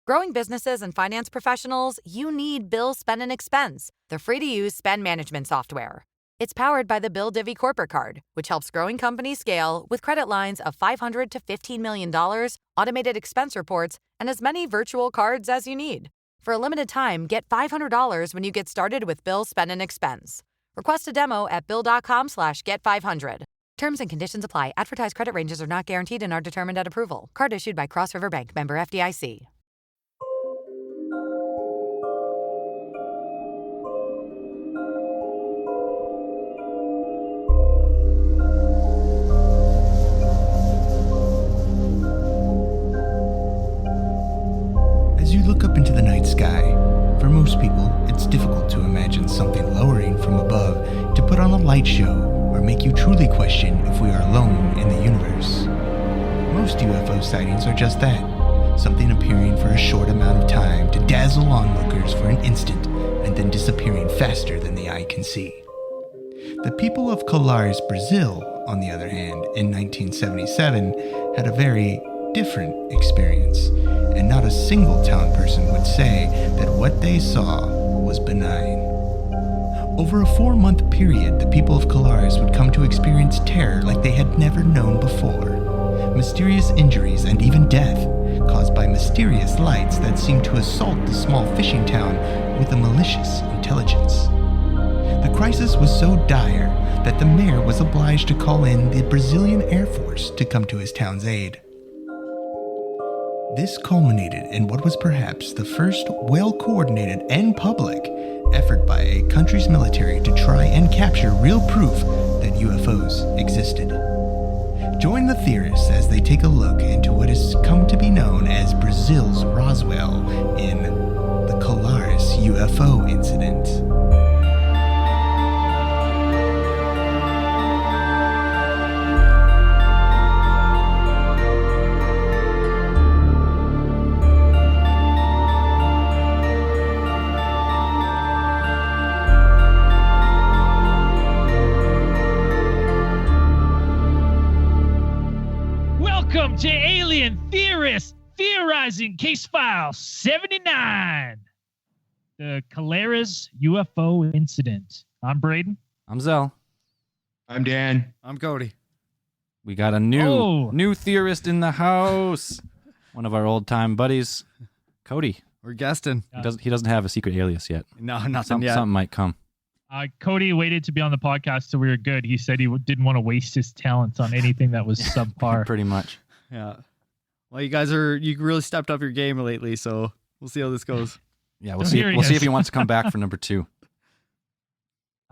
Growing businesses and finance professionals, you need Bill Spend and Expense, the free-to-use spend management software. It's powered by the Bill Divvy Corporate Card, which helps growing companies scale with credit lines of $500 to $15 million, automated expense reports, and as many virtual cards as you need. For a limited time, get $500 when you get started with Bill Spend and Expense. Request a demo at bill.com/get500. Terms and conditions apply. Advertised credit ranges are not guaranteed and are determined at approval. Card issued by Cross River Bank, member FDIC. As you look up into the night sky, for most people, it's difficult to imagine something lowering from above to put on a light show or make you truly question if we are alone in the universe. Most UFO sightings are just that, something appearing for a short amount of time to dazzle onlookers for an instant and then disappearing faster than the eye can see. The people of Colares, Brazil, on the other hand, in 1977, had a very different experience, and not a single town person would say that what they saw was benign. Over a 4-month period, the people of Colares would come to experience terror like they had never known before. Mysterious injuries and even death, caused by mysterious lights that seemed to assault the small fishing town with a malicious intelligence. The crisis was so dire that the mayor was obliged to call in the Brazilian Air Force to come to his town's aid. This culminated in what was perhaps the first well-coordinated and public effort by a country's military to try and capture real proof that UFOs existed. Join the theorists as they take a look into what has come to be known as Brazil's Roswell in the Colares UFO incident. Welcome to Alien Theorists Theorizing Case File 79, the Colares UFO incident. I'm Braden. I'm Zell. I'm Dan. I'm Cody. We got a new theorist in the house. One of our old time buddies, Cody. We're guesting. He doesn't have a secret alias yet. No, nothing yet. Something might come. Cody waited to be on the podcast so we were good. He said he didn't want to waste his talents on anything that was subpar. Pretty much. Yeah. Well, you really stepped up your game lately, so we'll see how this goes. Yeah, we'll see if he wants to come back for number 2.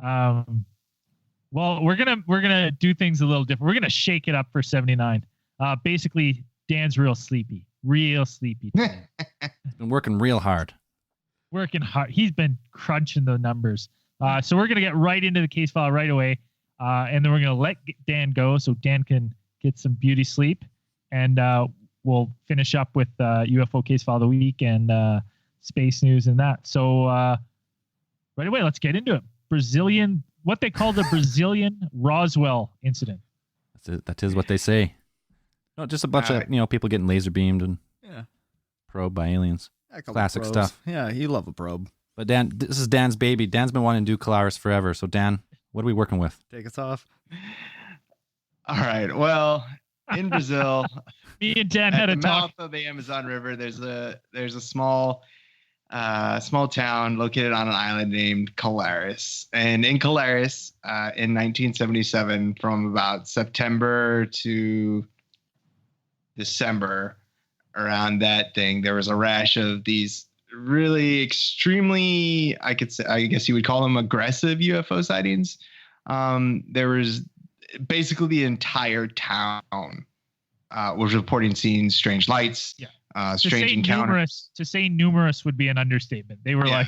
Well, we're gonna do things a little different. We're gonna shake it up for 79. Basically, Dan's real sleepy today. He's been working real hard. He's been crunching the numbers. So we're gonna get right into the case file right away, and then we're gonna let Dan go so Dan can get some beauty sleep, and we'll finish up with UFO case file of the week and space news and that. So right away, let's get into it. What they call the Brazilian Roswell incident. That is what they say. No, just a bunch of people getting laser beamed and probed by aliens. Classic stuff. Yeah, you love a probe. But Dan, this is Dan's baby. Dan's been wanting to do Colares forever. So Dan, what are we working with? Take us off. All right. Well, in Brazil, me and Dan had a talk. Mouth of the Amazon River, there's a small town located on an island named Colares. And in Colares, in 1977, from about September to December, around that thing, there was a rash of these really extremely, I guess you would call them aggressive UFO sightings. There was basically the entire town was reporting seeing strange lights, strange encounters. To say numerous would be an understatement. They were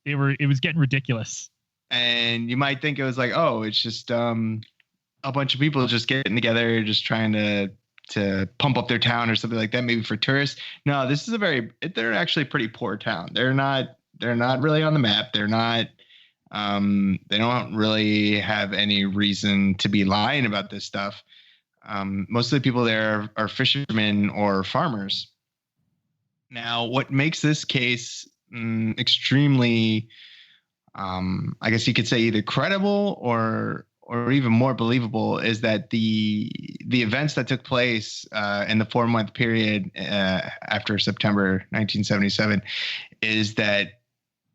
it was getting ridiculous. And you might think it was like, oh, it's just a bunch of people just getting together, just trying to pump up their town or something like that, maybe for tourists. No, this is they're actually a pretty poor town. They're not really on the map. They're not, they don't really have any reason to be lying about this stuff. Most of the people there are fishermen or farmers. Now, what makes this case extremely, I guess you could say, either credible or even more believable is that the events that took place in the 4-month period after September 1977 is that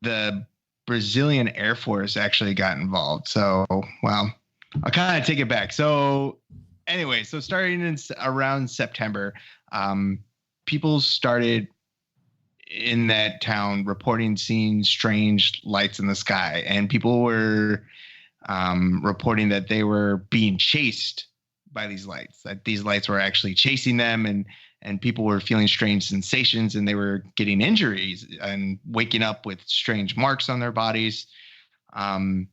the Brazilian Air Force actually got involved. So, well, I'll kind of take it back. So anyway, so starting in around September, people started in that town reporting seeing strange lights in the sky, and people were reporting that they were being chased by these lights, that these lights were actually chasing them, and people were feeling strange sensations, and they were getting injuries and waking up with strange marks on their bodies. And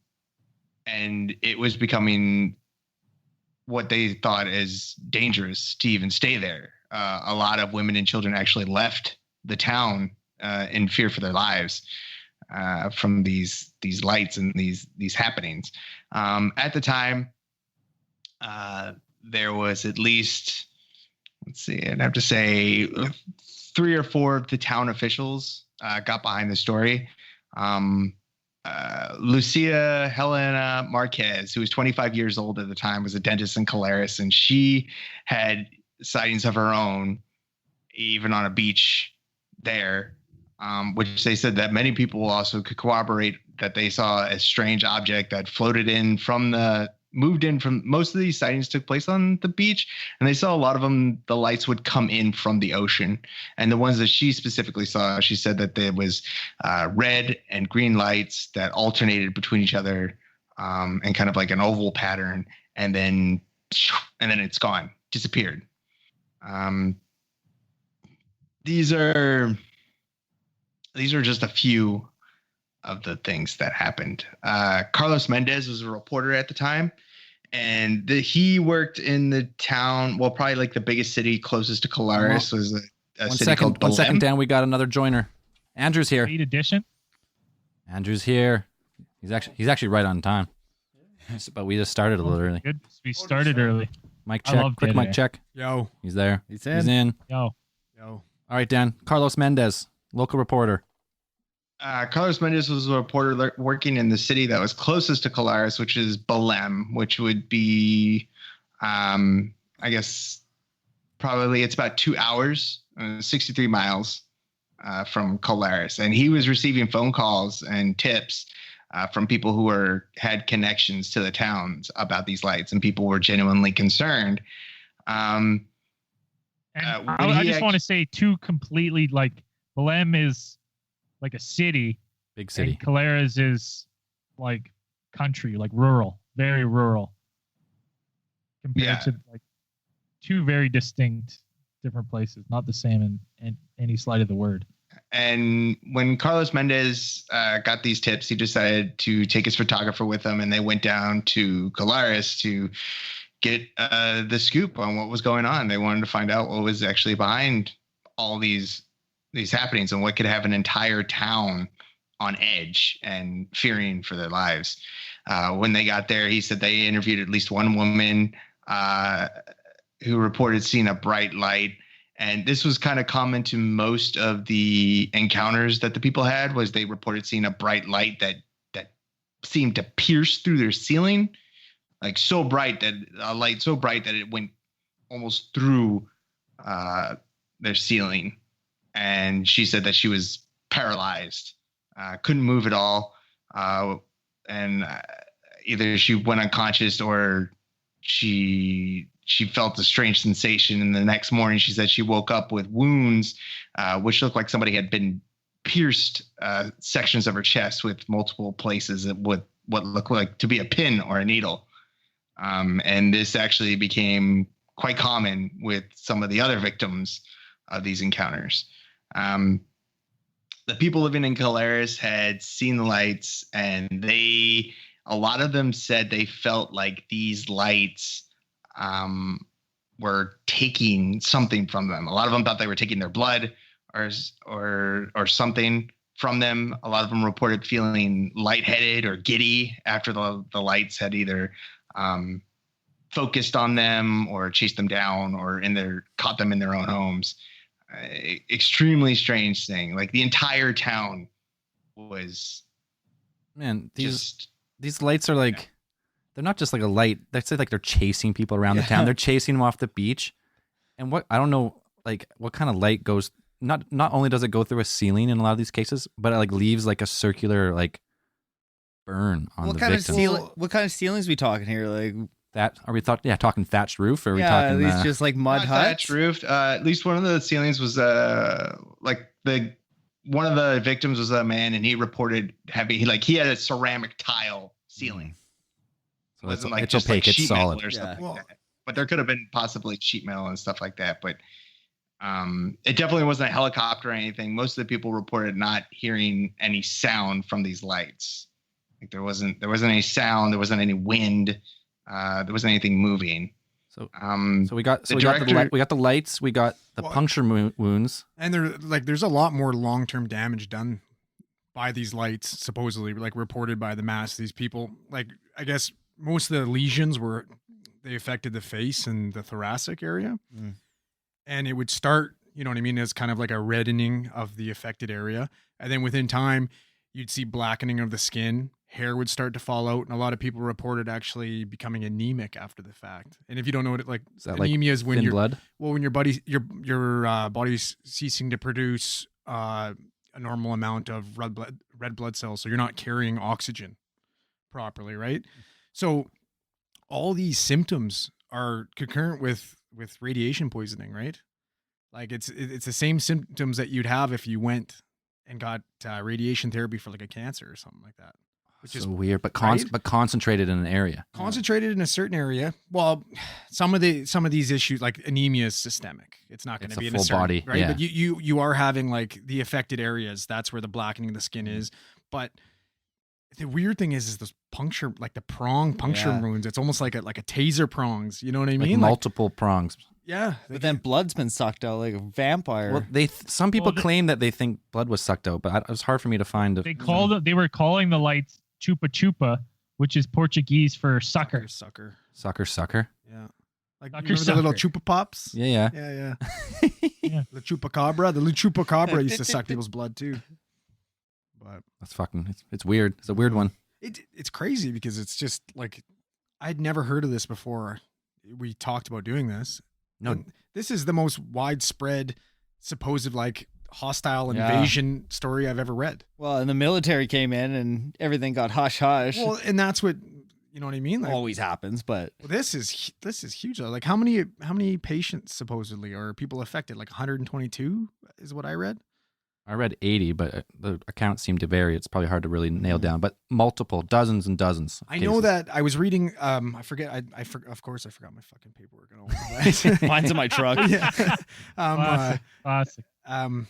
it was becoming what they thought as dangerous to even stay there. A lot of women and children actually left the town in fear for their lives from these lights and these happenings. At the time, there was at least, let's see, I'd have to say 3 or 4 of the town officials got behind the story. Lucia Helena Marquez, who was 25 years old at the time, was a dentist in Colares, and she had sightings of her own, even on a beach there, which they said that many people also could corroborate that they saw a strange object that moved in from most of these sightings took place on the beach, and they saw a lot of them. The lights would come in from the ocean, and the ones that she specifically saw, she said that there was red and green lights that alternated between each other, and kind of like an oval pattern, and then it's gone, disappeared. These are just a few of the things that happened. Carlos Mendez was a reporter at the time, and he worked in the town. Well, probably like the biggest city closest to Colares was a city called Belém. 1 second, Dan. We got another joiner. Andrew's here. Late edition. Andrew's here. He's actually right on time. But we just started a little early. Good. We started early. Mic check. Quick mic check. Yo. He's there. He's in. He's in. Yo. Yo. All right, Dan. Carlos Mendez, local reporter. Carlos Mendez was a reporter working in the city that was closest to Colares, which is Belém, which would be, I guess, probably it's about 2 hours, 63 miles from Colares. And he was receiving phone calls and tips from people who had connections to the towns about these lights, and people were genuinely concerned. And I just want to say, too, completely, like, Belém is like a city. Big city. And Colares is like country, like rural, very rural. Compared to like 2 very distinct different places, not the same in any slight of the word. And when Carlos Mendez got these tips, he decided to take his photographer with him, and they went down to Colares to get the scoop on what was going on. They wanted to find out what was actually behind all these happenings and what could have an entire town on edge and fearing for their lives. When they got there, he said they interviewed at least one woman who reported seeing a bright light. And this was kind of common to most of the encounters that the people had, was they reported seeing a bright light that seemed to pierce through their ceiling, like so bright that it went almost through their ceiling. And she said that she was paralyzed, couldn't move at all. And either she went unconscious or she felt a strange sensation. And the next morning she said she woke up with wounds, which looked like somebody had been pierced sections of her chest with multiple places with what looked like to be a pin or a needle. And this actually became quite common with some of the other victims of these encounters. The people living in Colares had seen the lights, and a lot of them said they felt like these lights were taking something from them. A lot of them thought they were taking their blood or something from them. A lot of them reported feeling lightheaded or giddy after the lights had either focused on them or chased them down or caught them in their own homes. extremely strange thing. Like the entire town was these lights are like they're not just like a light. That's like they're chasing people around the town. They're chasing them off the beach. And what I don't know, like what kind of light goes. Not only does it go through a ceiling in a lot of these cases, but it like leaves like a circular like burn on the victim. What kind of ceilings we talking here? Like that? Are we talking thatched roof? Or are we at talking least just like mud huts? Thatched roof. At least one of the ceilings was one of the victims was a man, and he reported he had a ceramic tile ceiling. So it wasn't it's opaque. It's solid. Or something like that. But there could have been possibly sheet metal and stuff like that. But it definitely wasn't a helicopter or anything. Most of the people reported not hearing any sound from these lights. Like there wasn't any sound. There wasn't any wind. There wasn't anything moving. So we got the lights. We got the puncture wounds. And there's a lot more long-term damage done by these lights, supposedly, like reported by the mass. These people, like I guess most of the lesions they affected the face and the thoracic area. And it would start, you know what I mean, as kind of like a reddening of the affected area. And then within time, you'd see blackening of the skin. Hair would start to fall out. And a lot of people reported actually becoming anemic after the fact. And if you don't know what anemia is when when your body's ceasing to produce a normal amount of red blood cells. So you're not carrying oxygen properly, right? So all these symptoms are concurrent with radiation poisoning, right? Like it's the same symptoms that you'd have if you went and got radiation therapy for like a cancer or something like that. Which is weird, but concentrated in an area. Concentrated in a certain area. Well, some of these issues, like anemia, is systemic. It's not going to be in a certain body, right? Yeah. But you are having like the affected areas. That's where the blackening of the skin is. But the weird thing is those puncture, like the prong puncture wounds. It's almost like a taser prongs. You know what I mean? Like multiple prongs. Yeah, but then blood's been sucked out like a vampire. Well, some people claim that they think blood was sucked out, but it was hard for me to find. They were calling the lights chupa chupa, which is Portuguese for sucker. Sucker. Yeah. Like sucker, remember the little chupa pops? Yeah. Yeah. The chupacabra. The little chupacabra used to suck people's blood too. But that's it's weird. It's a weird one. It's crazy because it's just like I'd never heard of this before. We talked about doing this. No, and this is the most widespread supposed like hostile invasion story I've ever read. Well, and the military came in and everything got hush hush. Well, and that's what you know what I mean. Like, always happens, but this is huge. Like how many patients supposedly or people affected? Like 122 is what I read. I read 80, but the accounts seem to vary. It's probably hard to really nail down, but multiple, dozens and dozens. I know that I was reading. I forget. Of course, I forgot my fucking paperwork at home. Mine's in my truck. Yeah. Classic. I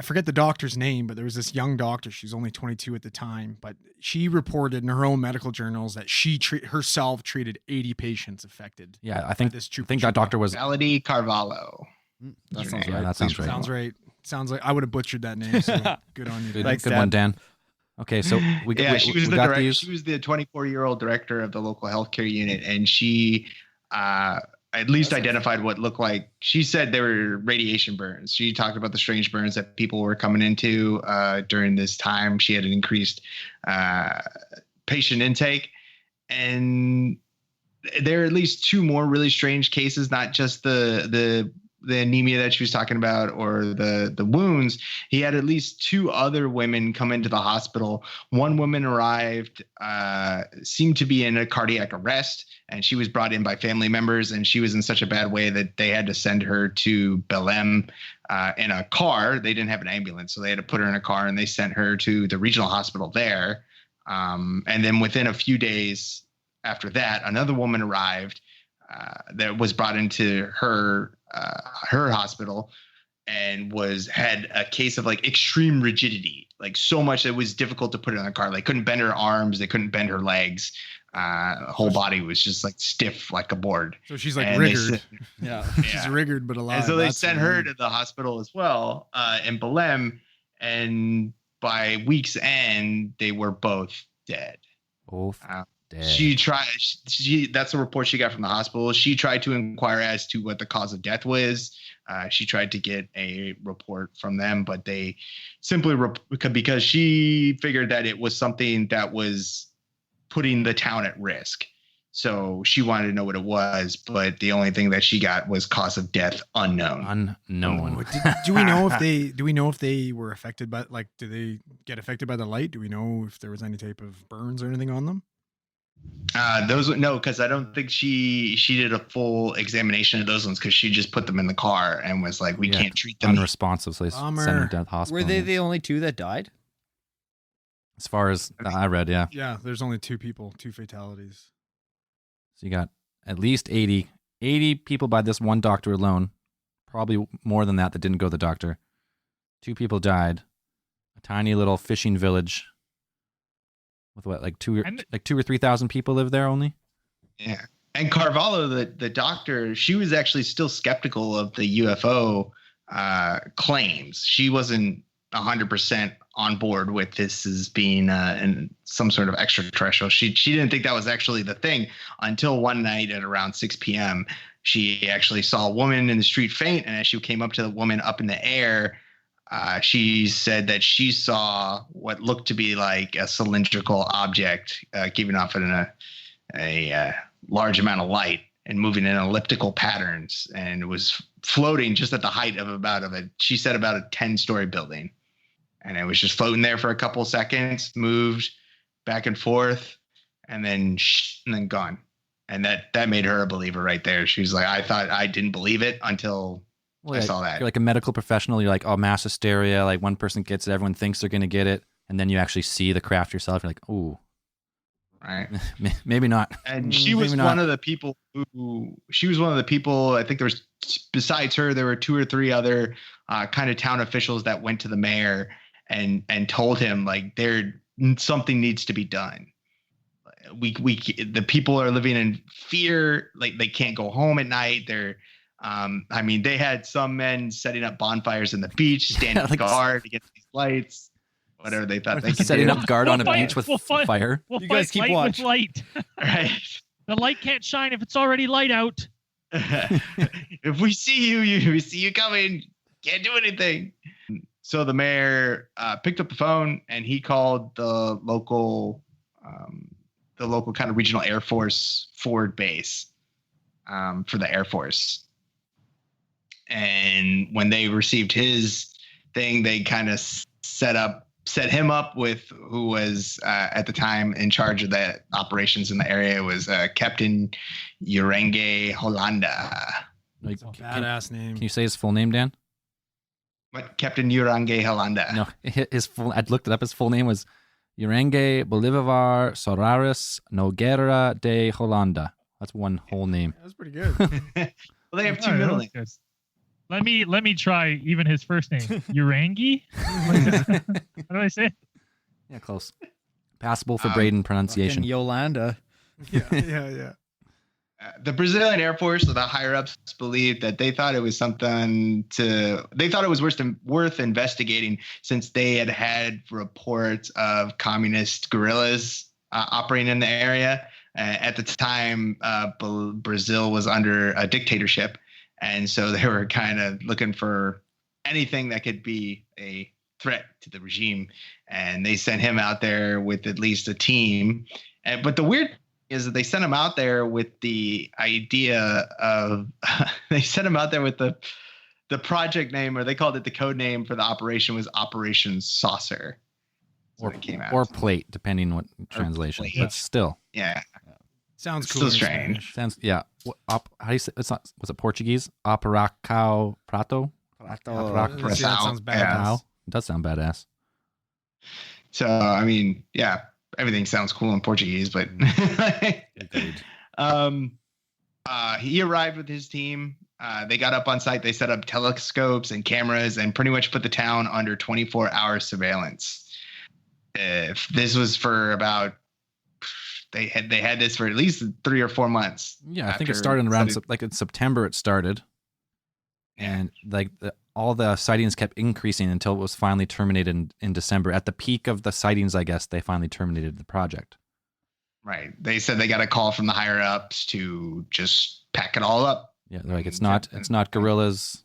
forget the doctor's name, but there was this young doctor. She was only 22 at the time, but she reported in her own medical journals that she herself treated 80 patients affected. Yeah, I think that doctor was Melody Carvalho. That sounds right. That sounds right. Sounds right. Sounds like I would have butchered that name. So good on you. Good one, Dan. Okay, so she was She was the 24-year-old director of the local healthcare unit, and she at least identified what looked like. She said there were radiation burns. She talked about the strange burns that people were coming into during this time. She had an increased patient intake, and there are at least two more really strange cases, not just the anemia that she was talking about or the wounds. He had at least two other women come into the hospital. One woman arrived, seemed to be in a cardiac arrest, and she was brought in by family members, and she was in such a bad way that they had to send her to Belém in a car. They didn't have an ambulance, so they had to put her in a car, and they sent her to the regional hospital there. And then within a few days after that, another woman arrived that was brought into her hospital and had a case of like extreme rigidity, like so much that it was difficult to put her in a car. They couldn't bend her arms, they couldn't bend her legs. Whole body was just like stiff like a board. So she's like riggered. She's riggered but alive. And so they sent her to the hospital as well in Belém, and by week's end they were both dead. Both Dead. She tried. That's the report she got from the hospital. She tried to inquire as to what the cause of death was. She tried to get a report from them, but they simply because she figured that it was something that was putting the town at risk. So she wanted to know what it was, but the only thing that she got was cause of death unknown. Unknown. Do we know if they were affected by, like, do they get affected by the light? Do we know if there was any type of burns or anything on them? No, because I don't think she did a full examination of those ones, because she just put them in the car and was like, we can't treat them. Unresponsive, so they sent them to the hospital. Were they the only two that died? As far as I read, yeah. Yeah, there's only two fatalities. So you got at least 80 people by this one doctor alone. Probably more than that didn't go to the doctor. 2 people died. A tiny little fishing village with what, like 2,000 or 3,000 people live there only? Yeah. And Carvalho, the doctor, she was actually still skeptical of the UFO claims. She wasn't 100% on board with this as being some sort of extraterrestrial. She didn't think that was actually the thing until one night at around 6 p.m. She actually saw a woman in the street faint, and as she came up to the woman up in the air, she said that she saw what looked to be like a cylindrical object giving off a large amount of light and moving in elliptical patterns, and it was floating just at the height of about a 10-story building. And it was just floating there for a couple seconds, moved back and forth, and then gone. And that made her a believer right there. She was like, I didn't believe it until I saw that. You're like a medical professional. You're like, oh, mass hysteria. Like one person gets it, everyone thinks they're going to get it. And then you actually see the craft yourself. You're like, ooh. Right. Maybe not. And she was one of the people I think there was, besides her, there were 2 or 3 other kind of town officials that went to the mayor and told him, like, something needs to be done. The people are living in fear, like they can't go home at night. They're they had some men setting up bonfires in the beach, standing guard against these lights, whatever they thought they could setting do. up guard on a beach with fire. We'll You guys keep watch. With light. Right. The light can't shine if it's already light out. If we see you, we see you coming. Can't do anything. So the mayor picked up the phone and he called the local kind of regional Air Force forward base for the Air Force. And when they received his thing, they kind of set him up with who was at the time in charge of the operations in the area. It was Captain Urenge Hollanda. Like, Badass name. Can you say his full name, Dan? What? Captain Urenge Hollanda. No, his full. I looked it up. His full name was Urenge Bolivar Sorares Nogueira de Hollanda. That's one whole name. That's pretty good. Well, they have 2 middle names. Let me try even his first name. Urangi? How do I say it? Yeah, close. Passable for Braden pronunciation. Yolanda. Yeah. The Brazilian Air Force, the higher ups, believed that they thought it was worth investigating, since they had reports of communist guerrillas operating in the area. At the time, Brazil was under a dictatorship. And so they were kind of looking for anything that could be a threat to the regime. And they sent him out there with at least a team. But the weird thing is that they sent him out there with the idea of they sent him out there with the project name, or they called it the code name for the operation was Operation Saucer. Or plate, depending what translation. Plate. But still. Yeah. Sounds It's cool. still strange. Sounds, yeah. How do you say, was it Portuguese? Operacao Prato? That sounds badass. Yeah. It does sound badass. So, yeah, everything sounds cool in Portuguese, but he arrived with his team. They got up on site. They set up telescopes and cameras and pretty much put the town under 24-hour surveillance. If this was for about, they had this for at least 3 or 4 months. Yeah, I think it started around in September. It started, and all the sightings kept increasing until it was finally terminated in December. At the peak of the sightings, I guess they finally terminated the project. Right. They said they got a call from the higher ups to just pack it all up. Yeah, they're like, it's not gorillas,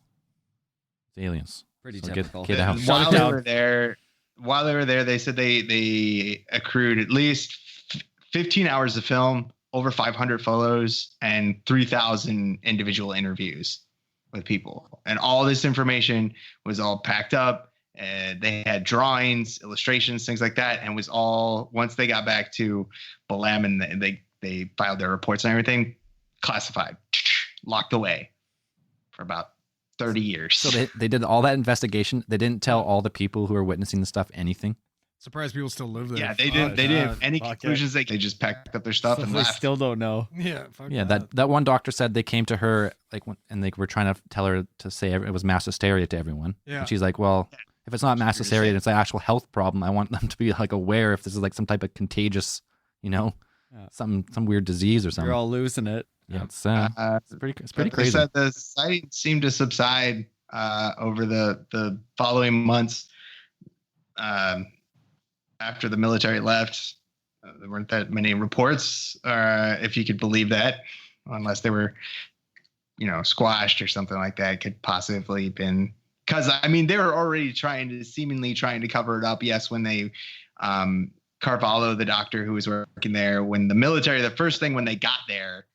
it's aliens. Pretty So typical. get out. While they were there, they said they accrued at least 15 hours of film, over 500 photos, and 3,000 individual interviews with people. And all this information was all packed up. And they had drawings, illustrations, things like that, and was all, once they got back to Balam and they filed their reports and everything, classified, locked away for about 30 years. So they did all that investigation. They didn't tell all the people who were witnessing the stuff anything. Surprised people still live there. Yeah, they didn't have any conclusions. They just packed up their stuff and They left. still don't know. Yeah. Yeah, that one doctor said they came to her and they were trying to tell her to say it was mass hysteria to everyone. Yeah. And she's like, well, if it's not mass hysteria and it's an actual health problem, I want them to be like aware if this is like some type of contagious, some weird disease or something. You're all losing it. Yeah, it's pretty They crazy. said the sighting seemed to subside over the following months. After the military left, there weren't that many reports, if you could believe that, unless they were, squashed or something like that. It could possibly been because they were already seemingly trying to cover it up. Yes, when they Carvalho, the doctor who was working there, when the military, the first thing when they got there,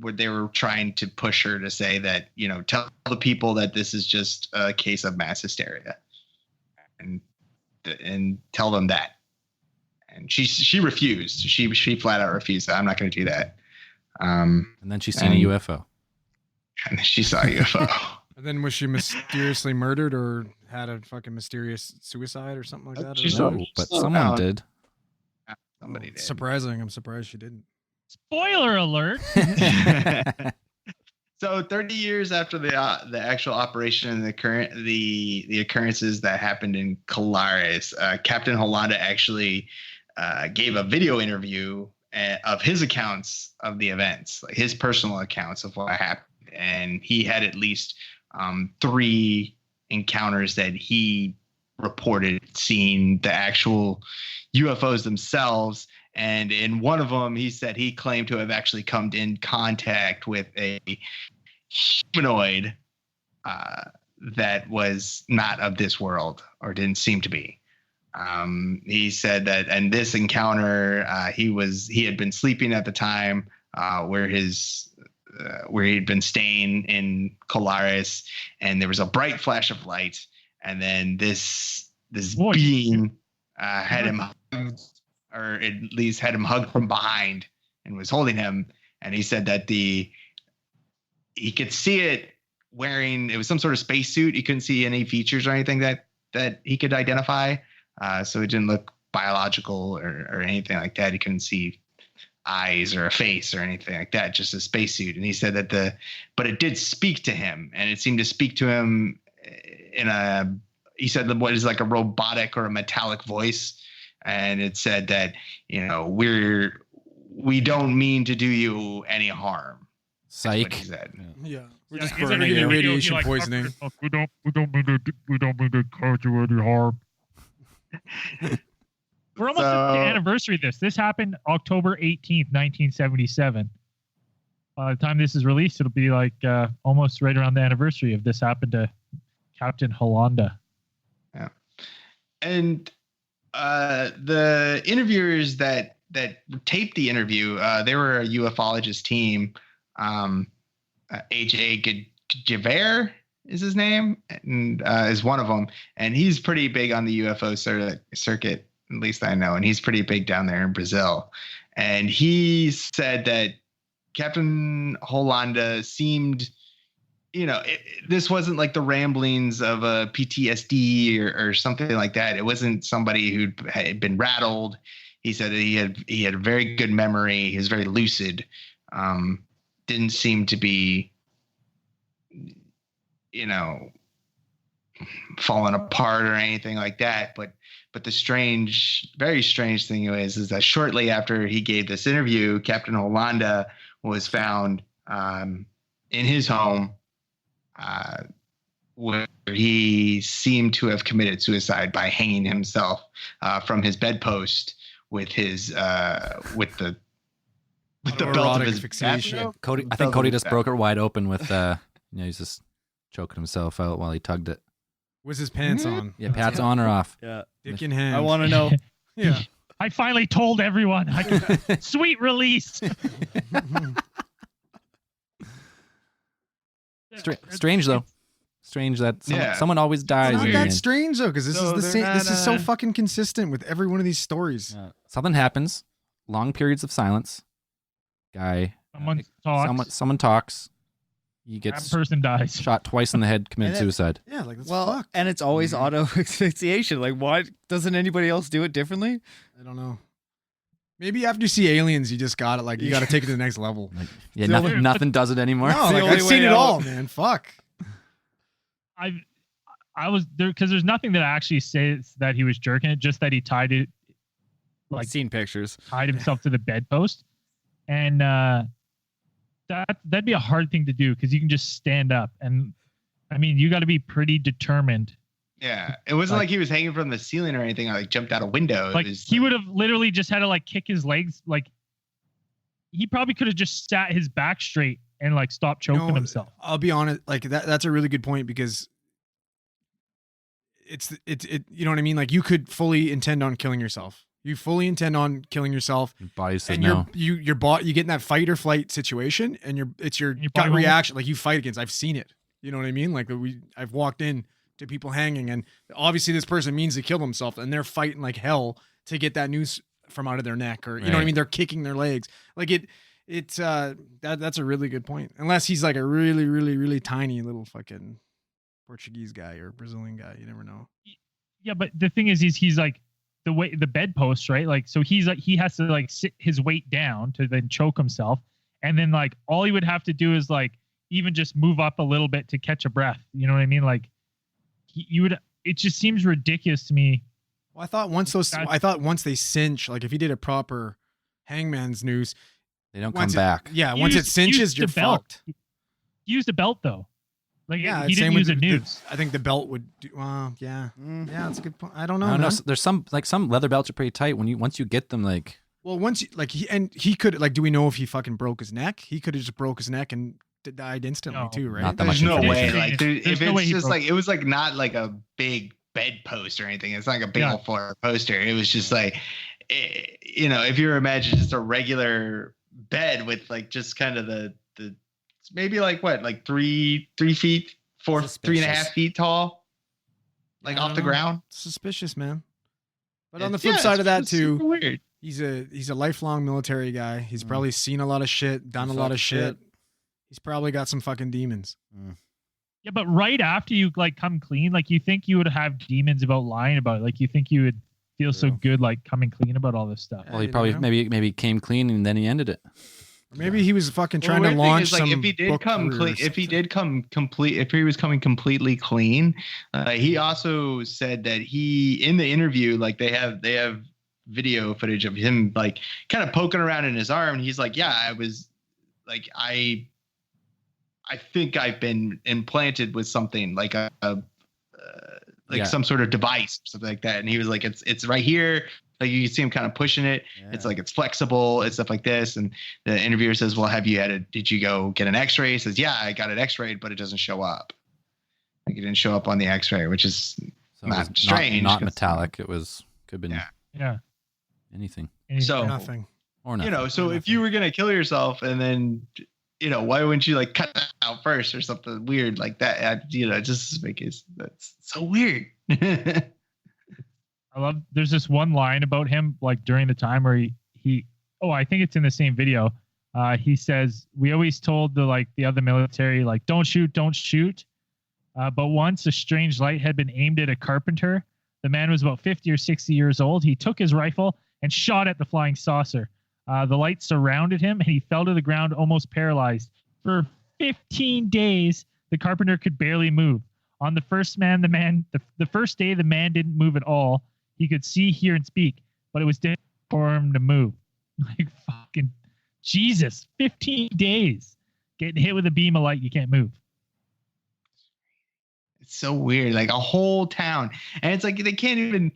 where they were trying to push her to say that, tell the people that this is just a case of mass hysteria, and tell them that. And she refused. She flat out refused. I'm not going to do that. And then she's seen a UFO. And she saw a UFO. And then was she mysteriously murdered or had a fucking mysterious suicide or something like that? No, but someone did. Somebody did. Surprising. I'm surprised she didn't. Spoiler alert. So 30 years after the actual operation and the occurrences that happened in Colares, Captain Hollanda actually gave a video interview of his accounts of the events, like his personal accounts of what happened. And he had at least 3 encounters that he reported seeing the actual UFOs themselves. And in one of them, he said he claimed to have actually come in contact with a humanoid that was not of this world, or didn't seem to be. He said that, and this encounter, he had been sleeping at the time where he'd been staying in Colares, and there was a bright flash of light, and then this being had him hugged, or at least had him hugged from behind and was holding him. And he said that he could see it wearing, it was some sort of spacesuit. He couldn't see any features or anything that he could identify. So it didn't look biological or anything like that. He couldn't see eyes or a face or anything like that, just a spacesuit. And he said that but it did speak to him, and it seemed to speak to him he said what is like a robotic or a metallic voice. And it said that, we don't mean to do you any harm. Psych. What he said. Yeah. We're Yeah, just he's like getting in the video, radiation he, like, poisoning. We don't mean to cause you any harm. We're almost at the anniversary of this. This happened October 18th, 1977. By the time this is released, it'll be like almost right around the anniversary of this happened to Captain Hollanda. Yeah. And the interviewers that taped the interview, they were a ufologist team. AJ Javert is his name, and is one of them. And he's pretty big on the UFO circuit, at least I know. And he's pretty big down there in Brazil. And he said that Captain Hollanda seemed, this wasn't like the ramblings of a PTSD or something like that. It wasn't somebody who had been rattled. He said that he had a very good memory. He was very lucid. Didn't seem to be, falling apart or anything like that. But the very strange thing is that shortly after he gave this interview, Captain Hollanda was found in his home, where he seemed to have committed suicide by hanging himself from his bedpost with his with the belt of Autoerotic his fixation. bathrobe. Cody, I Belt think of Cody his just broke it wide open with he's just choking himself out while he tugged it. Was his pants on? Yeah, Pat's on or off? Yeah. Dick in hand. I want to know. Yeah. I finally told everyone. Sweet release. Strange though. Strange that someone always dies. It's not in the that end. strange though, because this No, is the they're same. not, This is so fucking consistent with every one of these stories. Something happens. Long periods of silence. Guy. Someone talks. He That gets person dies. shot twice in the head. Committed suicide. Yeah, like that's Well, fucked. and it's always auto asphyxiation. Like, why doesn't anybody else do it differently? I don't know. Maybe after you see Aliens, you just got it. Like you got to take it to the next level. Like, yeah, The nothing, only- nothing does it anymore. No, the like only I've seen way it out. all, man. Fuck. I was there because there's nothing that actually says that he was jerking it, just that he tied it, Like, like seen pictures. tied himself to the bedpost, and that'd be a hard thing to do because you can just stand up, and I mean you got to be pretty determined. Yeah, it wasn't like he was hanging from the ceiling or anything. Or like jumped out a window. It Like was he would have literally just had to like kick his legs. Like he probably could have just sat his back straight and like stopped choking No, himself. I'll be honest. Like that's a really good point because it's you know what I mean. Like you could fully intend on killing yourself. You fully intend on killing yourself, Your body said and no. your body you get in that fight or flight situation, and it's your Your gut body won't- reaction. Like you fight against. I've seen it. You know what I mean? Like I've walked in to people hanging, and obviously this person means to kill themselves, and they're fighting like hell to get that noose from out of their neck, or you know what I Right. mean? They're kicking their legs. Like it's that's a really good point. Unless he's like a really, really, really tiny little fucking Portuguese guy or Brazilian guy, you never know. Yeah, but the thing is he's like the bedpost, right? Like so he's like he has to like sit his weight down to then choke himself, and then like all he would have to do is like even just move up a little bit to catch a breath. You know what I mean? Like you would. It just seems ridiculous to me. Well, I thought once they cinch, like if you did a proper hangman's noose, They don't come once back. once it Use cinches, the you're belt. fucked. He used a belt though. Like Yeah, he same didn't use a with noose. I think the belt would do. Yeah, yeah, that's a good point. I don't know. I don't know. man. There's some leather belts are pretty tight. Once you get them, like Well, once he could like, do we know if he fucking broke his neck? He could have just broke his neck and died instantly No. too, right? Not that There's much no way. information. Like There's if no way it's he just broke like it was like not like a big bedpost or anything. It's not like a big Yeah. old floor poster. It was just like you know, if you imagine just a regular bed with like just kind of the maybe like what, like 3 feet, 3.5 feet tall, like I off don't the know. ground. Suspicious, man. But on the It's- flip yeah, side it's of that super too, weird. he's a lifelong military guy. He's probably seen a lot of shit, done a lot Fuck of shit. shit. He's probably got some fucking demons. Yeah, but right after you like come clean, like you think you would have demons about lying about it. Like you think you would feel so True. good like coming clean about all this stuff. well, he you probably never know. maybe came clean and then he ended it. Or maybe he was fucking Well, trying the to weird thing launch is, like, some. if he did book come career or clean, if he something. did come complete, if he was coming completely clean, he also said that he in the interview, like they have video footage of him like kind of poking around in his arm, and he's like, yeah, I was like I think I've been implanted with something like Yeah. some sort of device, something like that. And he was like, it's right here. Like you can see him kind of pushing it. It's like it's flexible. It's stuff like this. And the interviewer says, well, did you go get an X-ray? He says, yeah, I got it X-rayed, but it doesn't show up. Like it didn't show up on the X-ray, which is So Not it was strange, not 'cause- metallic. It could have been Yeah. Yeah. anything So- Nothing. or you nothing. know. So if you were gonna kill yourself, and then why wouldn't you like cut that out first or something weird like that? Just make it. That's so weird. I love there's this one line about him like during the time where he I think it's in the same video. He says, we always told the other military, like, don't shoot. But once a strange light had been aimed at a carpenter. The man was about 50 or 60 years old. He took his rifle and shot at the flying saucer. The light surrounded him and he fell to the ground almost paralyzed. For 15 days, the carpenter could barely move. On the first the first day, the man didn't move at all. He could see, hear, and speak, but it was difficult for him to move. Like fucking Jesus, 15 days getting hit with a beam of light, you can't move. It's so weird. Like a whole town, and it's like they can't even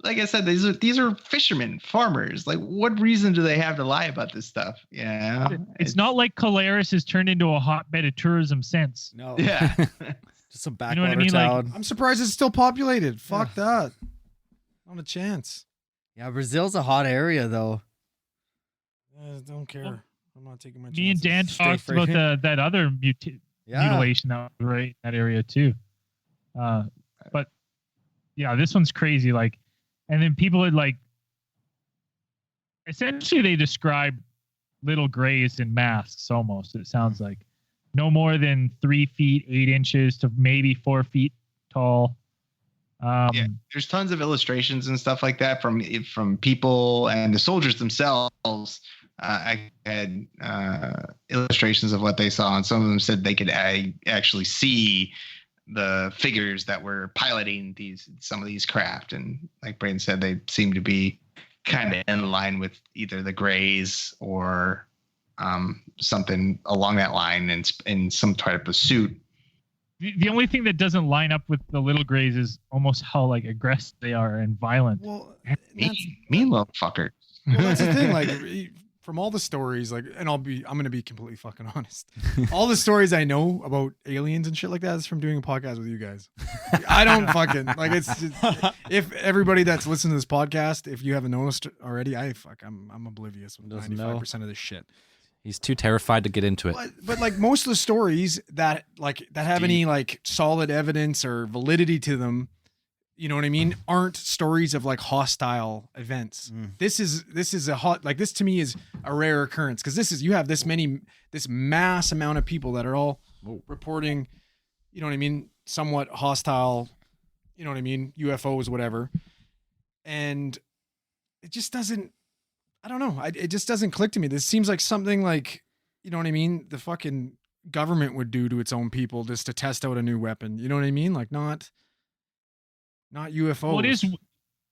like I said, these are fishermen, farmers. Like, what reason do they have to lie about this stuff? Yeah, It's not like Colaris has turned into a hotbed of tourism since. No. Yeah. Just some You know what I backwater mean? Like- town. I'm surprised it's still populated. Fuck that. Not a chance. Yeah, Brazil's a hot area though. Don't care. I'm not taking my chances. Me and Dan Stay talked free. about that other Yeah. mutilation that was right in that area too. But yeah, this one's crazy. Like, and then people had like, essentially they describe little grays in masks almost. It sounds like no more than 3 feet 8 inches to maybe 4 feet tall. Yeah, there's tons of illustrations and stuff like that from people and the soldiers themselves. I had illustrations of what they saw, and some of them said they could actually see the figures that were piloting some of these craft. And like Braden said, they seem to be kind of in line with either the Greys or something along that line, in some type of suit. The only thing that doesn't line up with the little grays is almost how like aggressive they are and violent. Well, Mean little fucker. well, that's the thing. Like, from all the stories, like, and I'm gonna be completely fucking honest. All the stories I know about aliens and shit like that is from doing a podcast with you guys. I don't fucking like. It's just, if everybody that's listening to this podcast, if you haven't noticed already, I'm oblivious with Doesn't 95% of this shit. He's too terrified to get into it. But like most of the stories that have any like solid evidence or validity to them, you know what I mean, aren't stories of like hostile events. This is a hot, like, this to me is a rare occurrence, because you have this mass amount of people that are all reporting, you know what I mean, somewhat hostile, you know what I mean, UFOs, whatever. And it just doesn't, I don't know. It just doesn't click to me. This seems like something like, you know what I mean, the fucking government would do to its own people just to test out a new weapon. You know what I mean? Like, not UFOs. Well, it is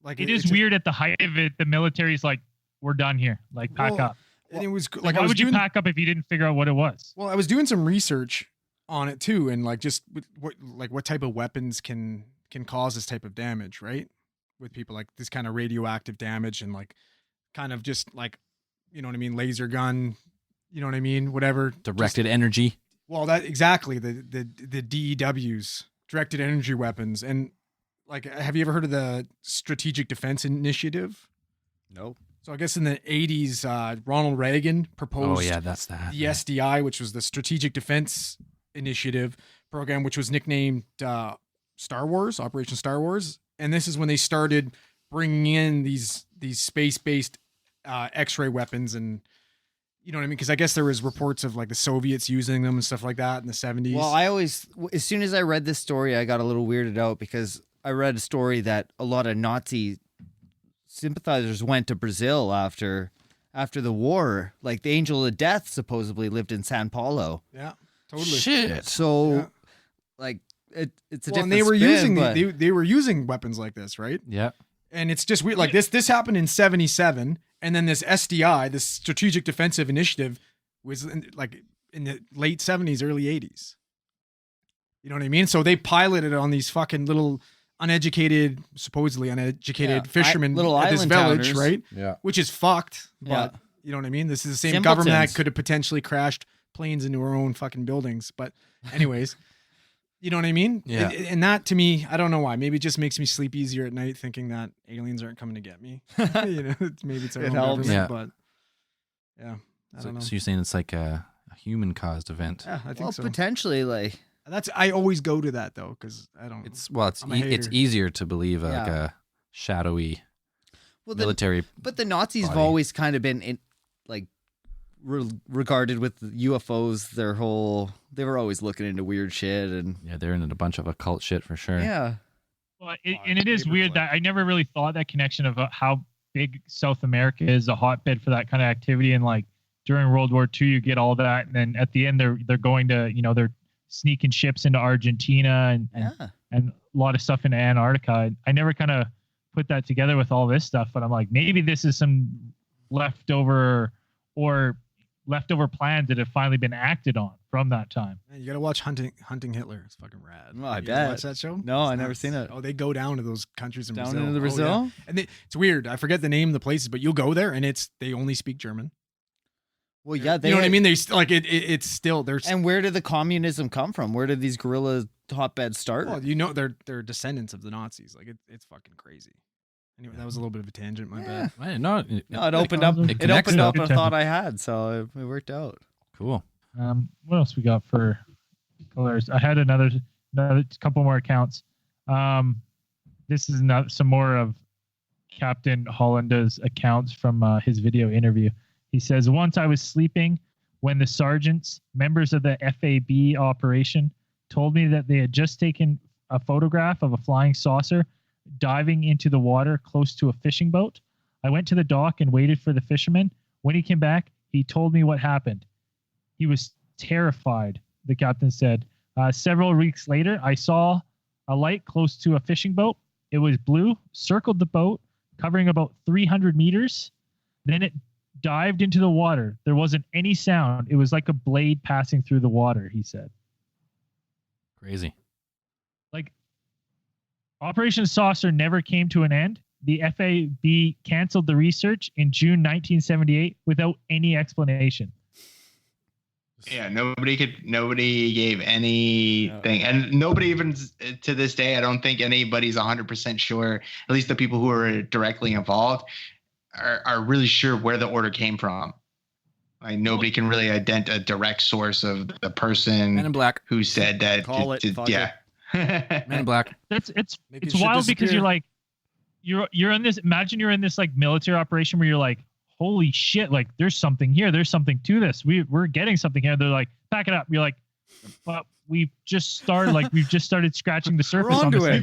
like it is weird at the height of it. The military's like, we're done here. Like, pack up. And it was Like, like, why would you pack up if you didn't figure out what it was? Well, I was doing some research on it too, and like just what type of weapons can cause this type of damage, right? With people, like this kind of radioactive damage, and like kind of just like, you know what I mean, laser gun, you know what I mean, whatever. Directed energy. Well, that exactly, the DEWs, directed energy weapons. And like, have you ever heard of the Strategic Defense Initiative? Nope. So I guess in the 80s, Ronald Reagan proposed That's that. the SDI, which was the Strategic Defense Initiative program, which was nicknamed Star Wars, Operation Star Wars. And this is when they started bringing in these space-based X-ray weapons, and you know what I mean? Because I guess there was reports of like the Soviets using them and stuff like that in the 70s. Well, I always, as soon as I read this story, I got a little weirded out, because I read a story that a lot of Nazi sympathizers went to Brazil after the war. Like the Angel of Death supposedly lived in Sao Paulo. Yeah, totally. Shit. So, Yeah. like, it's a Well, different and they were spin, using but- they were using weapons like this, right? Yeah. And it's just weird. Like this happened in 77, and then this SDI, this Strategic Defensive Initiative, was in the late 70s, early 80s. You know what I mean? So they piloted it on these fucking little supposedly uneducated fishermen little at this island village, towners. right? Yeah. Which is fucked. But Yeah. you know what I mean? This is the same government that Simpletons. could have potentially crashed planes into our own fucking buildings. But anyways, you know what I mean? Yeah. And that to me, I don't know why. Maybe it just makes me sleep easier at night thinking that aliens aren't coming to get me. You know, maybe it's our It own helps. government, Yeah. but yeah, I So, don't know. so you're saying it's like a human caused event? Yeah, I think well, so. potentially, like, I always go to that though, because I don't. It's I'm a it's hater. easier to believe like Yeah. a shadowy well, military. but the Nazis have body. always kind of been regarded with the UFOs. They were always looking into weird shit, and Yeah, they're into a bunch of occult shit for sure. yeah. Well, and it is weird that I never really thought that connection of how big South America is a hotbed for that kind of activity. And like during World War II, you get all that, and then at the end, they're going to, you know, they're sneaking ships into Argentina and a lot of stuff in Antarctica. I never kind of put that together with all this stuff, but I'm like, maybe this is some leftover, or leftover plans that have finally been acted on from that time. Man, you gotta watch Hunting Hitler. It's fucking rad. Oh, I You bet. watch that show? No, It's I never nuts. seen it. Oh, they go down to those countries in Down Brazil. into the Oh, Brazil? yeah. And it's weird. I forget the name of the places, but you'll go there and they only speak German. Well, yeah, You know what I mean? They like it's still there's. And where did the communism come from? Where did these guerrilla hotbeds start? Well, you know they're descendants of the Nazis. Like it's fucking crazy. Anyway, that was a little bit of a tangent. My bad. I didn't know. No, it opened up. It It connects opened up up. a thought I had, so it worked out. Cool. What else we got for colors? I had another couple more accounts. This is not some more of Captain Hollanda's accounts from his video interview. He says, once I was sleeping when the sergeants, members of the FAB operation, told me that they had just taken a photograph of a flying saucer diving into the water close to a fishing boat. I went to the dock and waited for the fisherman. When he came back, he told me what happened. He was terrified, the captain said. Several weeks later, I saw a light close to a fishing boat. It was blue, circled the boat, covering about 300 meters. Then it dived into the water. There wasn't any sound. It was like a blade passing through the water, he said. Crazy. Like, Operation Saucer never came to an end. The FAB canceled the research in June 1978 without any explanation. Yeah, nobody gave anything. And nobody even to this day, I don't think anybody's 100% sure, at least the people who are directly involved are really sure where the order came from. Like nobody can really identify a direct source of the person Men in Black. who said that. Call it. Fuck Yeah. Men in Black. It's Making it's shit wild because disappear. you're like you're in this, imagine you're in this like military operation where you're like, holy shit, like there's something here, there's something to this, we're getting something here. They're like, pack it up. You're like, but we've just started scratching the surface on onto this it. thing.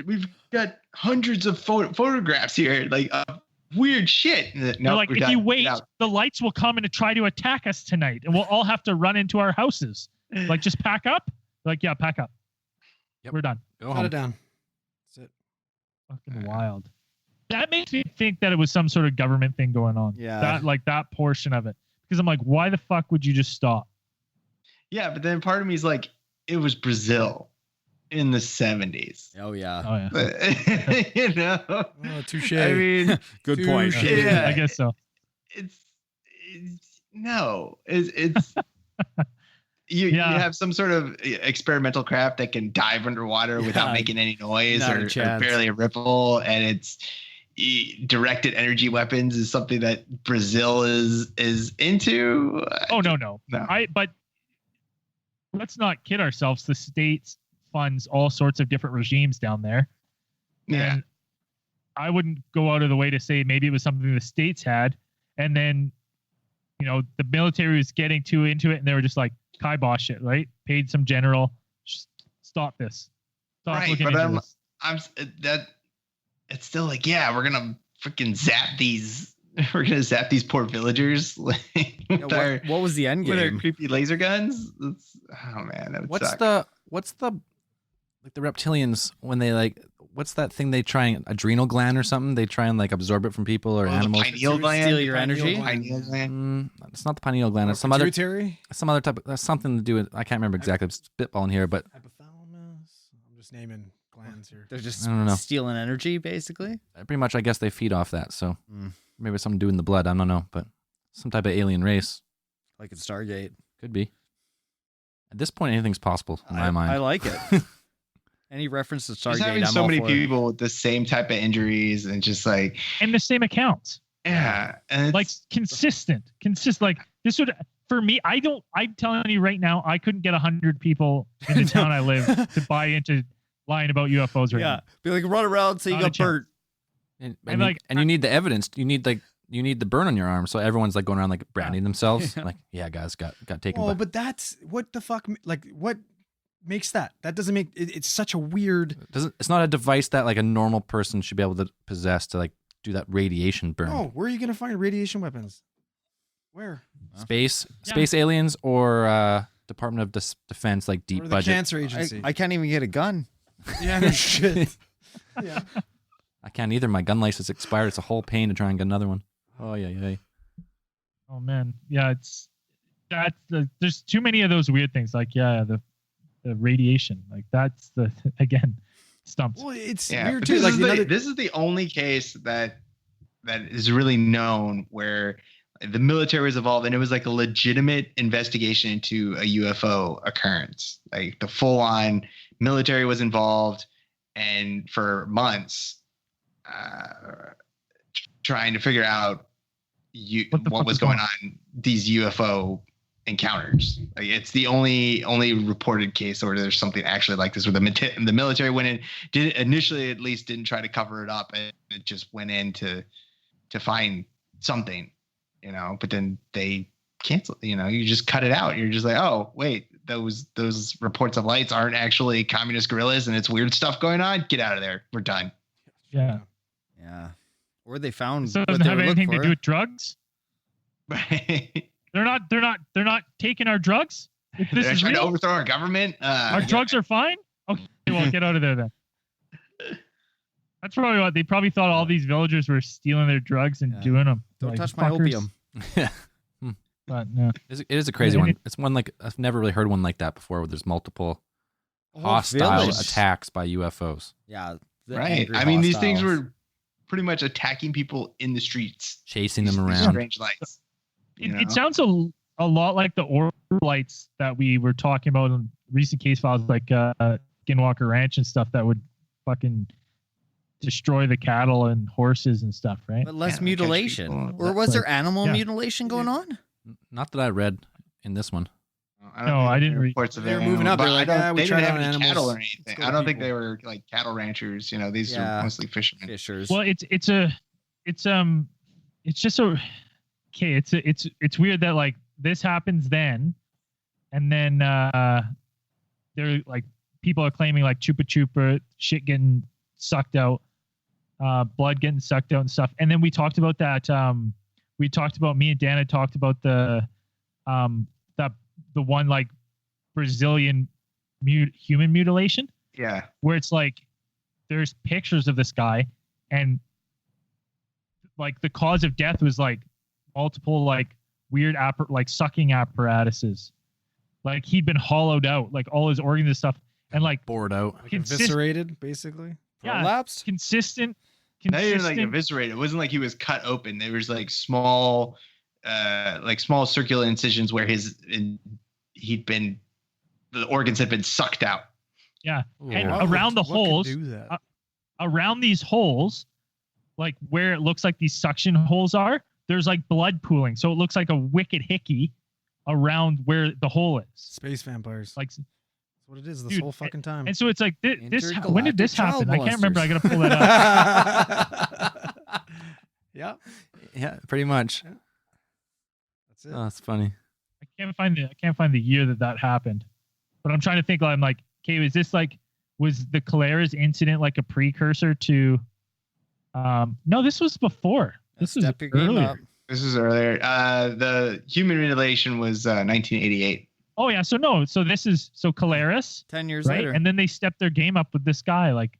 We've got hundreds of photographs here, like weird shit. They're No, like, if you wait, the lights will come and try to attack us tonight, and we'll all have to run into our houses. Like, just pack up. They're like, yeah, pack up. Yep. We're done. Go Cut home. it down. That's it. Fucking wild. That makes me think that it was some sort of government thing going on. Yeah. That portion of it. Because I'm like, why the fuck would you just stop? Yeah, but then part of me is like, it was Brazil in the 70s. Oh yeah. Oh yeah. You know? Oh, touche. I mean, Good point. Touche. Yeah. I guess so. it's you Yeah. have some sort of experimental craft that can dive underwater without Yeah. making any noise Not a or chance. barely a ripple, and it's directed energy weapons is something that Brazil is into. Oh no. No. But let's not kid ourselves. The States funds all sorts of different regimes down there. Yeah. And I wouldn't go out of the way to say maybe it was something the States had, and then, the military was getting too into it, and they were just like, kibosh it, right? Paid some general, just stop this. Stop Right, looking but into this. it's still like, yeah, we're gonna freaking zap these. We're gonna zap these poor villagers with our What was the end with our game? creepy laser guns. Oh man, that would What's suck. the like the reptilians when they what's that thing they try and adrenal gland or something? They try and absorb it from people or Oh, the animals. pineal gland? Steal your energy? Pineal gland. It's not the pineal gland. It's some other Pituitary? type. That's something to do with. I can't remember exactly. I'm spitballing here, but Hypothalamus. I'm just naming glands here. They're just I don't know. stealing energy, basically. pretty much I guess they feed off that. So Mm. maybe it's something to do in the blood. I don't know, but some type of alien race Like in Stargate. could be. At this point, anything's possible in my mind. I like it. Any reference to Stargate, Just having I'm so all many for it. people with the same type of injuries and just like, And the same accounts. yeah, and it's, Like consistent. Like this would, for me, I'm telling you right now, I couldn't get 100 people in the town I live to buy into lying about UFOs right Yeah. now. Be like, run around so you Not a got burnt. and I'm you, like- and you need the evidence. You need the burn on your arm, so everyone's going around branding themselves. Like, yeah, guys got taken. Oh, by. but that's what the fuck? Like, what makes that? That doesn't make it. It's such a weird. It's not a device that a normal person should be able to possess to do that radiation burn. Oh, where are you gonna find radiation weapons? Where? Space aliens or Department of Defense deep Or the budget. cancer agency? I can't even get a gun. yeah, no shit. Yeah. I can't either. My gun license expired. It's a whole pain to try and get another one. Oh yeah. Oh man, yeah, there's too many of those weird things. Like the radiation, like that's the again stumped. Well, it's Yeah, weird but too. Like this is the only case that is really known where the military was involved, and it was like a legitimate investigation into a UFO occurrence. Like the full-on military was involved, and for months, trying to figure out what was going on. These UFO encounters. Like it's the only reported case where there's something actually like this, where the military went in, did initially at least didn't try to cover it up, and it just went in to find something, but then they cancel. You just cut it out. You're just like, oh wait, those reports of lights aren't actually communist guerrillas, and it's weird stuff going on. Get out of there. We're done. Yeah. Or they found. So it what doesn't they have were anything looking to for. do with drugs. Right. They're not taking our drugs. If this They're is trying to real, overthrow our government. our drugs are fine. Okay, well, get out of there then. That's probably what they probably thought. All these villagers were stealing their drugs and doing them. Don't Like, touch my fuckers. opium. Yeah. But no. It is a crazy And one. It's one like I've never really heard one like that before, where there's multiple Whole hostile village. attacks by UFOs, Yeah. the Right. angry I mean, these things hostiles. were pretty much attacking people in the streets. chasing them These around. strange lights. It sounds a lot like the orb lights that we were talking about in recent case files, like Skinwalker Ranch and stuff, that would fucking destroy the cattle and horses and stuff, right? But less Yeah, they catch mutilation. people. Or was there animal Yeah. mutilation going on? Not that I read in this one. No, I didn't read. Reports of They were animals, moving up. but They're like, I don't- "Ah, we they tried didn't have on any animals. cattle or Let's anything. go to I don't think people." they were like cattle ranchers. These Yeah. are mostly fishermen. Fishers. Well, it's just so okay. It's weird that like this happens then, and then they're like people are claiming like chupa chupa shit getting sucked out, blood getting sucked out and stuff. And then we talked about that. Me and Dan had talked about the one like Brazilian human mutilation, Yeah. where it's like there's pictures of this guy, and like the cause of death was like multiple like weird like sucking apparatuses, like he'd been hollowed out, like all his organs and stuff, and like Bored out. Like Consist- eviscerated, basically. yeah, Prolapsed? consistent. Not even like eviscerated. It wasn't like he was cut open. There was like small circular incisions where the organs had been sucked out. Yeah, and Whoa. around the What could holes, do that? around these holes, like where it looks like these suction holes are, there's like blood pooling, so it looks like a wicked hickey around where the hole is. Space vampires. Like, That's what it is this dude, whole fucking time. and so it's like this. When did this Intergalactic happen? I child can't remember. I gotta pull that up. Yeah, Yeah, pretty much. that's it. Oh, that's funny. I can't find the year that happened, but I'm trying to think. I'm like, okay, was the Caleras incident like a precursor to? No, this was before. This was Step your game earlier. up. This is earlier. The human mutilation was 1988. Oh yeah, so Caleras, 10 years right? later. And then they stepped their game up with this guy. Like,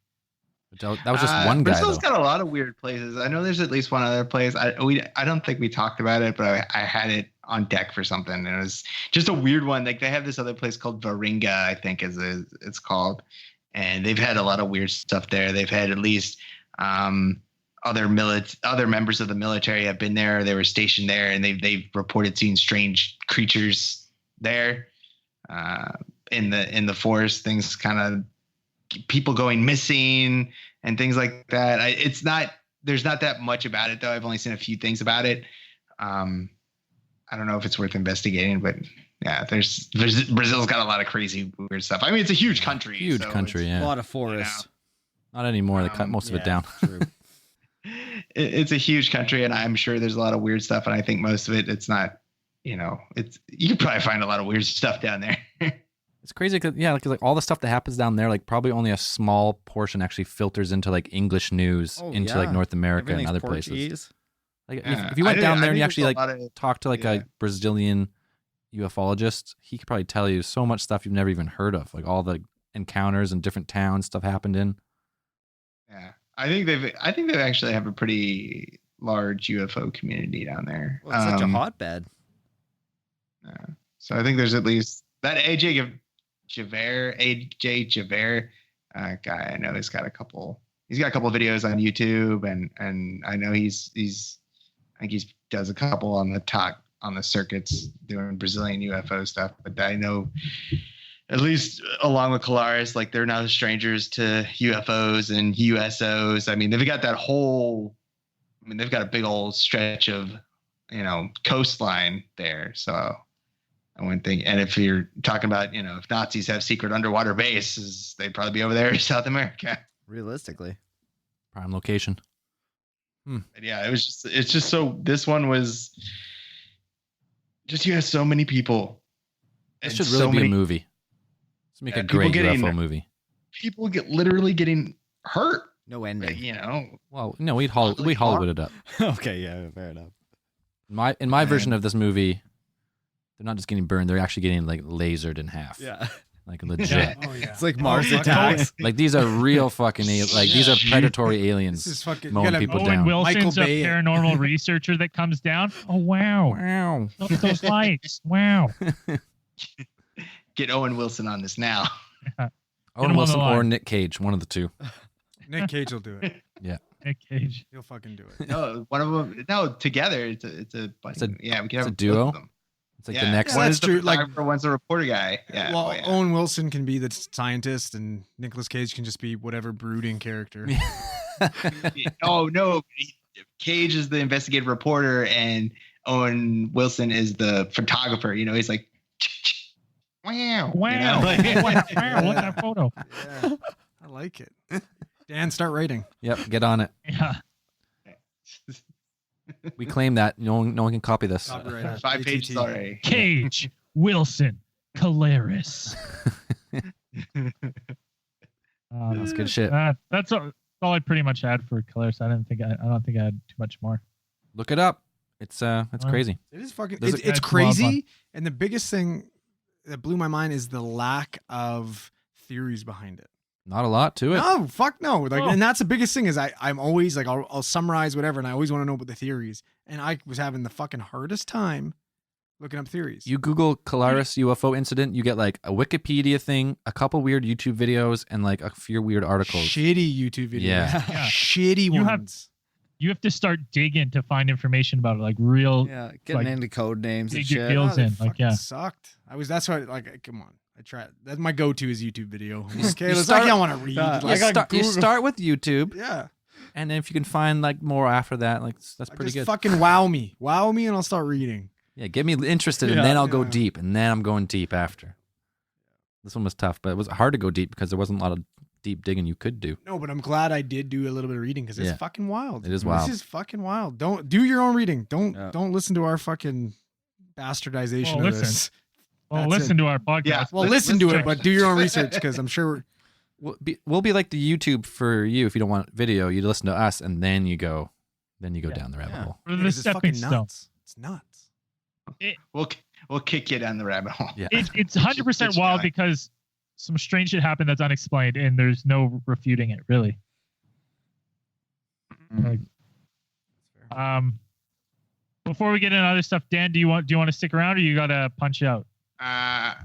That was just one guy, Brazil's though. got a lot of weird places. I know there's at least one other place. I don't think we talked about it, but I had it on deck for something. And it was just a weird one. Like they have this other place called Varinga, I think it's called, and they've had a lot of weird stuff there. They've had at least other members of the military have been there. They were stationed there, and they've reported seeing strange creatures there in the forest. Things kind of people going missing and things like that. There's not that much about it though. I've only seen a few things about it. I don't know if it's worth investigating, but yeah, there's Brazil's got a lot of crazy weird stuff. I mean, it's a huge country. Huge so country, A yeah. lot of forests. Not anymore. They cut most of it down. True. It's a huge country, and I'm sure there's a lot of weird stuff. And I think most of it's not. You could probably find a lot of weird stuff down there. It's crazy because like all the stuff that happens down there, like probably only a small portion actually filters into like English news Oh, into yeah. like North America Everything's and other places. Portuguese. Like Yeah. if you went down there and you I actually think like there's a lot of- talked to like yeah. a Brazilian ufologist, he could probably tell you so much stuff you've never even heard of, like all the encounters and different towns stuff happened in. Yeah, I think they've actually have a pretty large UFO community down there. Well, it's such a hotbed. So I think there's at least that AJ Javert guy. I know he's got a couple videos on YouTube, and I know I think he does a couple on the circuits doing Brazilian UFO stuff. But I know, at least along with Colares, like they're not strangers to UFOs and USOs. I mean, they've got a big old stretch of, coastline there. So I wouldn't think, and if you're talking about, if Nazis have secret underwater bases, they'd probably be over there in South America. Realistically. Prime location. But yeah, it's just so, this one was just, you have so many people. It should really be a movie. Let's make a great UFO movie. People literally getting hurt. No ending. Well, no, we Hollywood it up. Okay, yeah, fair enough. In my version of this movie, they're not just getting burned; they're actually getting like lasered in half. Yeah, like legit. Yeah. Oh yeah. It's like Mars attacks. Like these are real fucking these are predatory aliens. This is fucking mowing people Owen down. Wilson's Michael a Bay. paranormal researcher that comes down. Oh wow! Wow. Look at those lights! Wow! Get Owen Wilson on this now. Get Owen him on Wilson the line. or Nick Cage, one of the two. Nick Cage will do it. Nick Cage. He'll fucking do it. No, one of them. No, together. It's a we can have it's a both duo? of them. It's like Yeah. the next. Yeah, One that's is the true, like- photographer, one's the reporter guy. Yeah. Well, oh, yeah. Owen Wilson can be the scientist, and Nicolas Cage can just be whatever brooding character. Oh no, Cage is the investigative reporter, and Owen Wilson is the photographer. He's like, wow, Wow! Wow! Look at that photo. Yeah, I like it. Dan, start writing. Yep, get on it. Yeah. We claim that no one can copy this. Copyright. 5 pages ATT. already. Cage, Wilson, Colares. That's good shit. That's all I pretty much had for Colares. I don't think I had too much more. Look it up. It's crazy. It is fucking. There's It's a- It's a wild crazy, one. and the biggest thing that blew my mind is the lack of theories behind it. Not a lot to it. No, fuck no. Like, Oh. and that's the biggest thing is I'm always like I'll summarize whatever, and I always want to know about the theories. And I was having the fucking hardest time looking up theories. You Google Colares UFO incident, you get like a Wikipedia thing, a couple weird YouTube videos, and like a few weird articles. Shitty YouTube videos. Yeah. Yeah. Shitty You have- ones. You have to start digging to find information about it, like real. Yeah, getting Like, into code names and dig your shit. heels they in, like, fucking yeah. sucked. That's why come on. I tried. That's my go-to is YouTube video. Okay, You let's start- I don't want to read. Yeah, Like, You start with YouTube, yeah. and then if you can find like more after that, like that's Like, pretty just good. fucking wow me, and I'll start reading. Yeah, get me interested, and Yeah, then I'll go yeah. deep, and then I'm going deep after. This one was tough, but it was hard to go deep because there wasn't a lot of deep digging you could do. No, but I'm glad I did do a little bit of reading because it's Yeah. fucking wild. It is wild. This is fucking wild. Don't do your own reading. Don't Yeah. don't listen to our fucking bastardization Well, of listen. this. Well, That's listen to our podcast. Yeah. Well, Let's- listen to let's it, but do your own research because I'm sure. We'll be like the YouTube for you if you don't want video. You listen to us, and then you go down the rabbit Yeah. hole. For the because it's stepping fucking stone. nuts. It's nuts. We'll kick you down the rabbit hole. Yeah. It's 100% It's wild fine. because some strange shit happened that's unexplained, and there's no refuting it, really. Like, before we get into other stuff, Dan, do you want to stick around, or you gotta punch out? I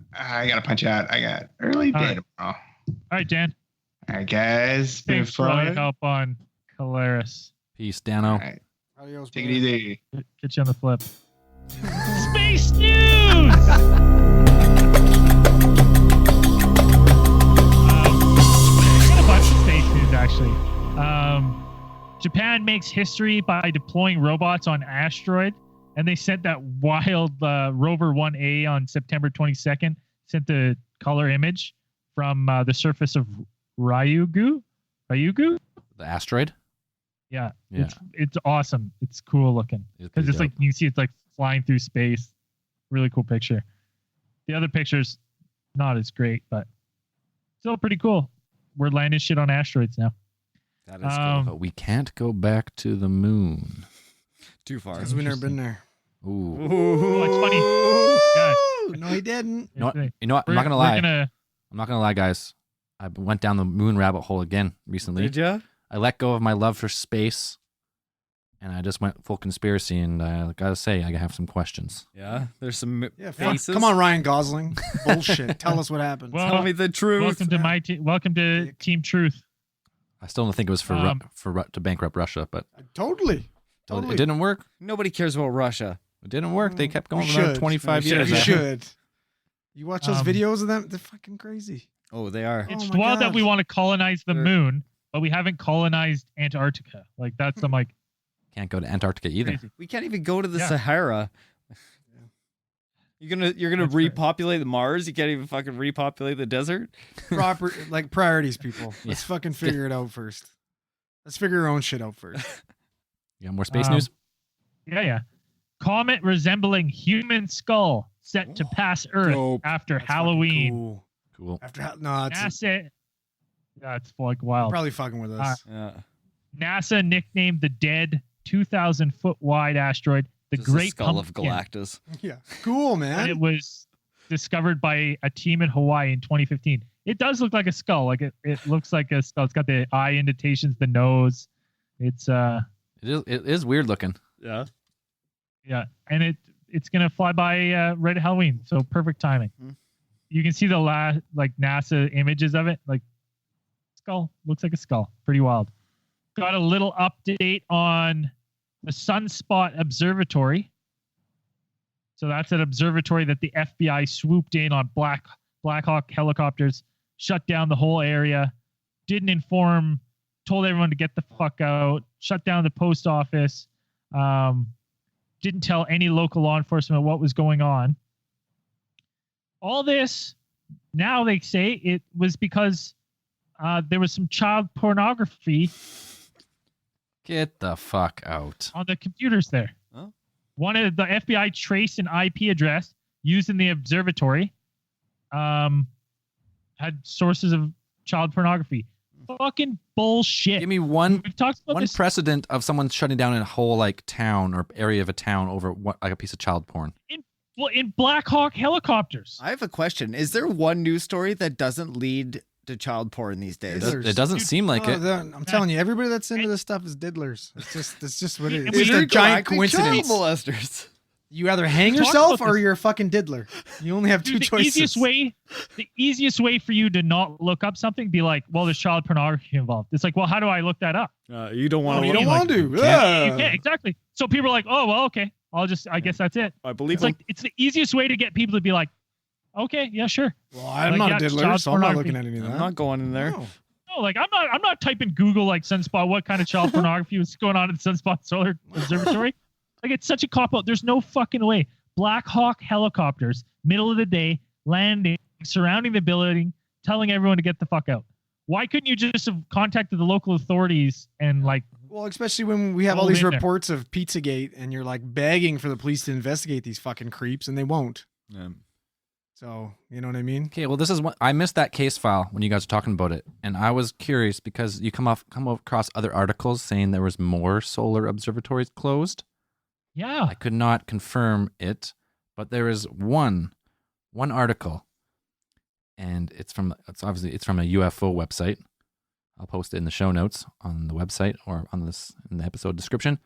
gotta punch out. I got early All day right. tomorrow. All right, Dan. All right, guys. Been Thanks for all your fun. help on Colares. Peace, All Dano. right, Adios, take it brother. easy. Get you on the flip. Space news. I got a bunch of space news actually. Japan makes history by deploying robots on asteroid, and they sent that wild rover 1A on September 22nd. Sent the color image from the surface of Ryugu. Ryugu? The asteroid. Yeah. Yeah. It's awesome. It's cool looking. Because it's like you can see it's like flying through space. Really cool picture. The other picture's not as great, but still pretty cool. We're landing shit on asteroids now. That is cool. But we can't go back to the moon. Too far. Because we've never been there. Ooh. Oh, it's funny. Yeah. No, he didn't. You know, It's- you know what? I'm not gonna we're lie. gonna- I'm not gonna lie, guys. I went down the moon rabbit hole again recently. Did ya? I let go of my love for space, And I just went full conspiracy, and I gotta say, I have some questions. Yeah, there's some Yeah, faces. come on, Ryan Gosling. Bullshit. Tell us what happened. Well, Tell me the truth. Welcome to my team. Welcome to Team Truth. I still don't think it was to bankrupt Russia, but Totally. it didn't work. Nobody cares about Russia. It didn't work. They kept going You for another should. 25 You years. should. You watch those Um, videos of them? They're fucking crazy. Oh, they are. It's my wild that God. we want to colonize the Sure. moon, but we haven't colonized Antarctica. Like that's I'm like Can't go to Antarctica either. crazy. We can't even go to the Yeah. Sahara. You're gonna That's right. repopulate Mars. You can't even fucking repopulate the desert. Priorities, people. Let's fucking figure it out first. Let's figure our own shit out first. You got more space Um, news? Yeah. Comet resembling human skull set to pass Earth Dope. after That's fucking Halloween. Cool. Cool. No, it's NASA. Yeah, it's like wild. probably fucking with us. Yeah. NASA nicknamed the dead 2,000 foot wide asteroid the Just Great the skull of Pumpkin. Galactus. Yeah. Cool, And man. it was discovered by a team in Hawaii in 2015. It does look like a skull. Like it looks like a skull. It's got the eye indentations, the nose. It's It is weird looking. Yeah. yeah, and it's gonna fly by right at Halloween, so perfect timing. Hmm. You can see the last like NASA images of it, like skull looks like a skull. Pretty wild. Got a little update on the Sunspot Observatory. So that's an observatory that the FBI swooped in on Black Hawk helicopters, shut down the whole area, didn't inform, told everyone to get the fuck out, shut down the post office, didn't tell any local law enforcement what was going on. All this, now they say it was because there was some child pornography Get the fuck out. on the computers there. Oh. One of the FBI traced an IP address used in the observatory, had sources of child pornography. Fucking bullshit. Give me one We've talked about this. precedent of someone shutting down a whole like town or area of a town over what, like a piece of child porn. in Black Hawk helicopters. I have a question. Is there one news story that doesn't lead to child porn these days? Diddlers. It doesn't seem like it. I'm telling you, everybody that's into this stuff is diddlers. It's just what it And is. It's a giant Intergalactic coincidence. Child molesters. You either hang Talk yourself about or this. you're a fucking diddler. You only have two Dude, choices. the easiest way for you to not look up something, be like, well, there's child pornography involved. It's like, well, how do I look that up? You don't want Oh, to. you don't want to. You can't, exactly. So people are like, oh, well, okay. I guess that's it. I believe It's like, it's the easiest way to get people to be like, okay, yeah, sure. Well, I'm Like, not yeah, a diddler, child so I'm not pornography. looking at any of that. I'm not going in there. No. No, like I'm not typing Google like Sunspot, what kind of child pornography was going on at the Sunspot Solar Observatory. Like it's such a cop out. There's no fucking way. Black Hawk helicopters, middle of the day, landing, surrounding the building, telling everyone to get the fuck out. Why couldn't you just have contacted the local authorities and like Well, especially when we have all Hold these in there. reports of Pizzagate and you're like begging for the police to investigate these fucking creeps and they won't. Yeah. So, you know what I mean? Okay, well, this is what I missed that case file when you guys were talking about it, and I was curious because you come across other articles saying there was more solar observatories closed. yeah. I could not confirm it, but there is one article, and it's from a UFO website. I'll post it in the show notes on the website or on this in the episode description.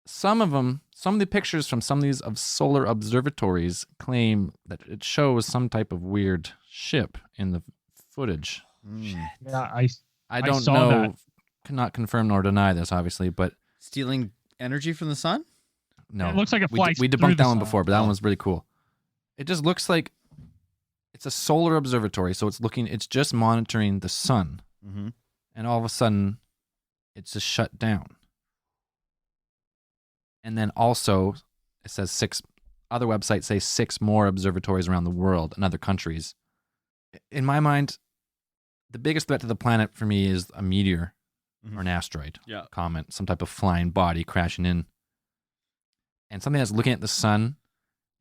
Some of the pictures from some of these of solar observatories claim that it shows some type of weird ship in the footage. Mm. Yeah, I don't saw know, that. cannot confirm nor deny this, obviously, but Stealing energy from the sun? no. It looks like it we flies we through debunked the that one sun. before, but that Oh. one was really cool. It just looks like it's a solar observatory, so it's just monitoring the sun, Mm-hmm. and all of a sudden, it's just shut down. And then also, it says other websites say 6 more observatories around the world in other countries. In my mind, the biggest threat to the planet for me is a meteor or an asteroid, Yeah. comet, some type of flying body crashing in. And something that's looking at the sun,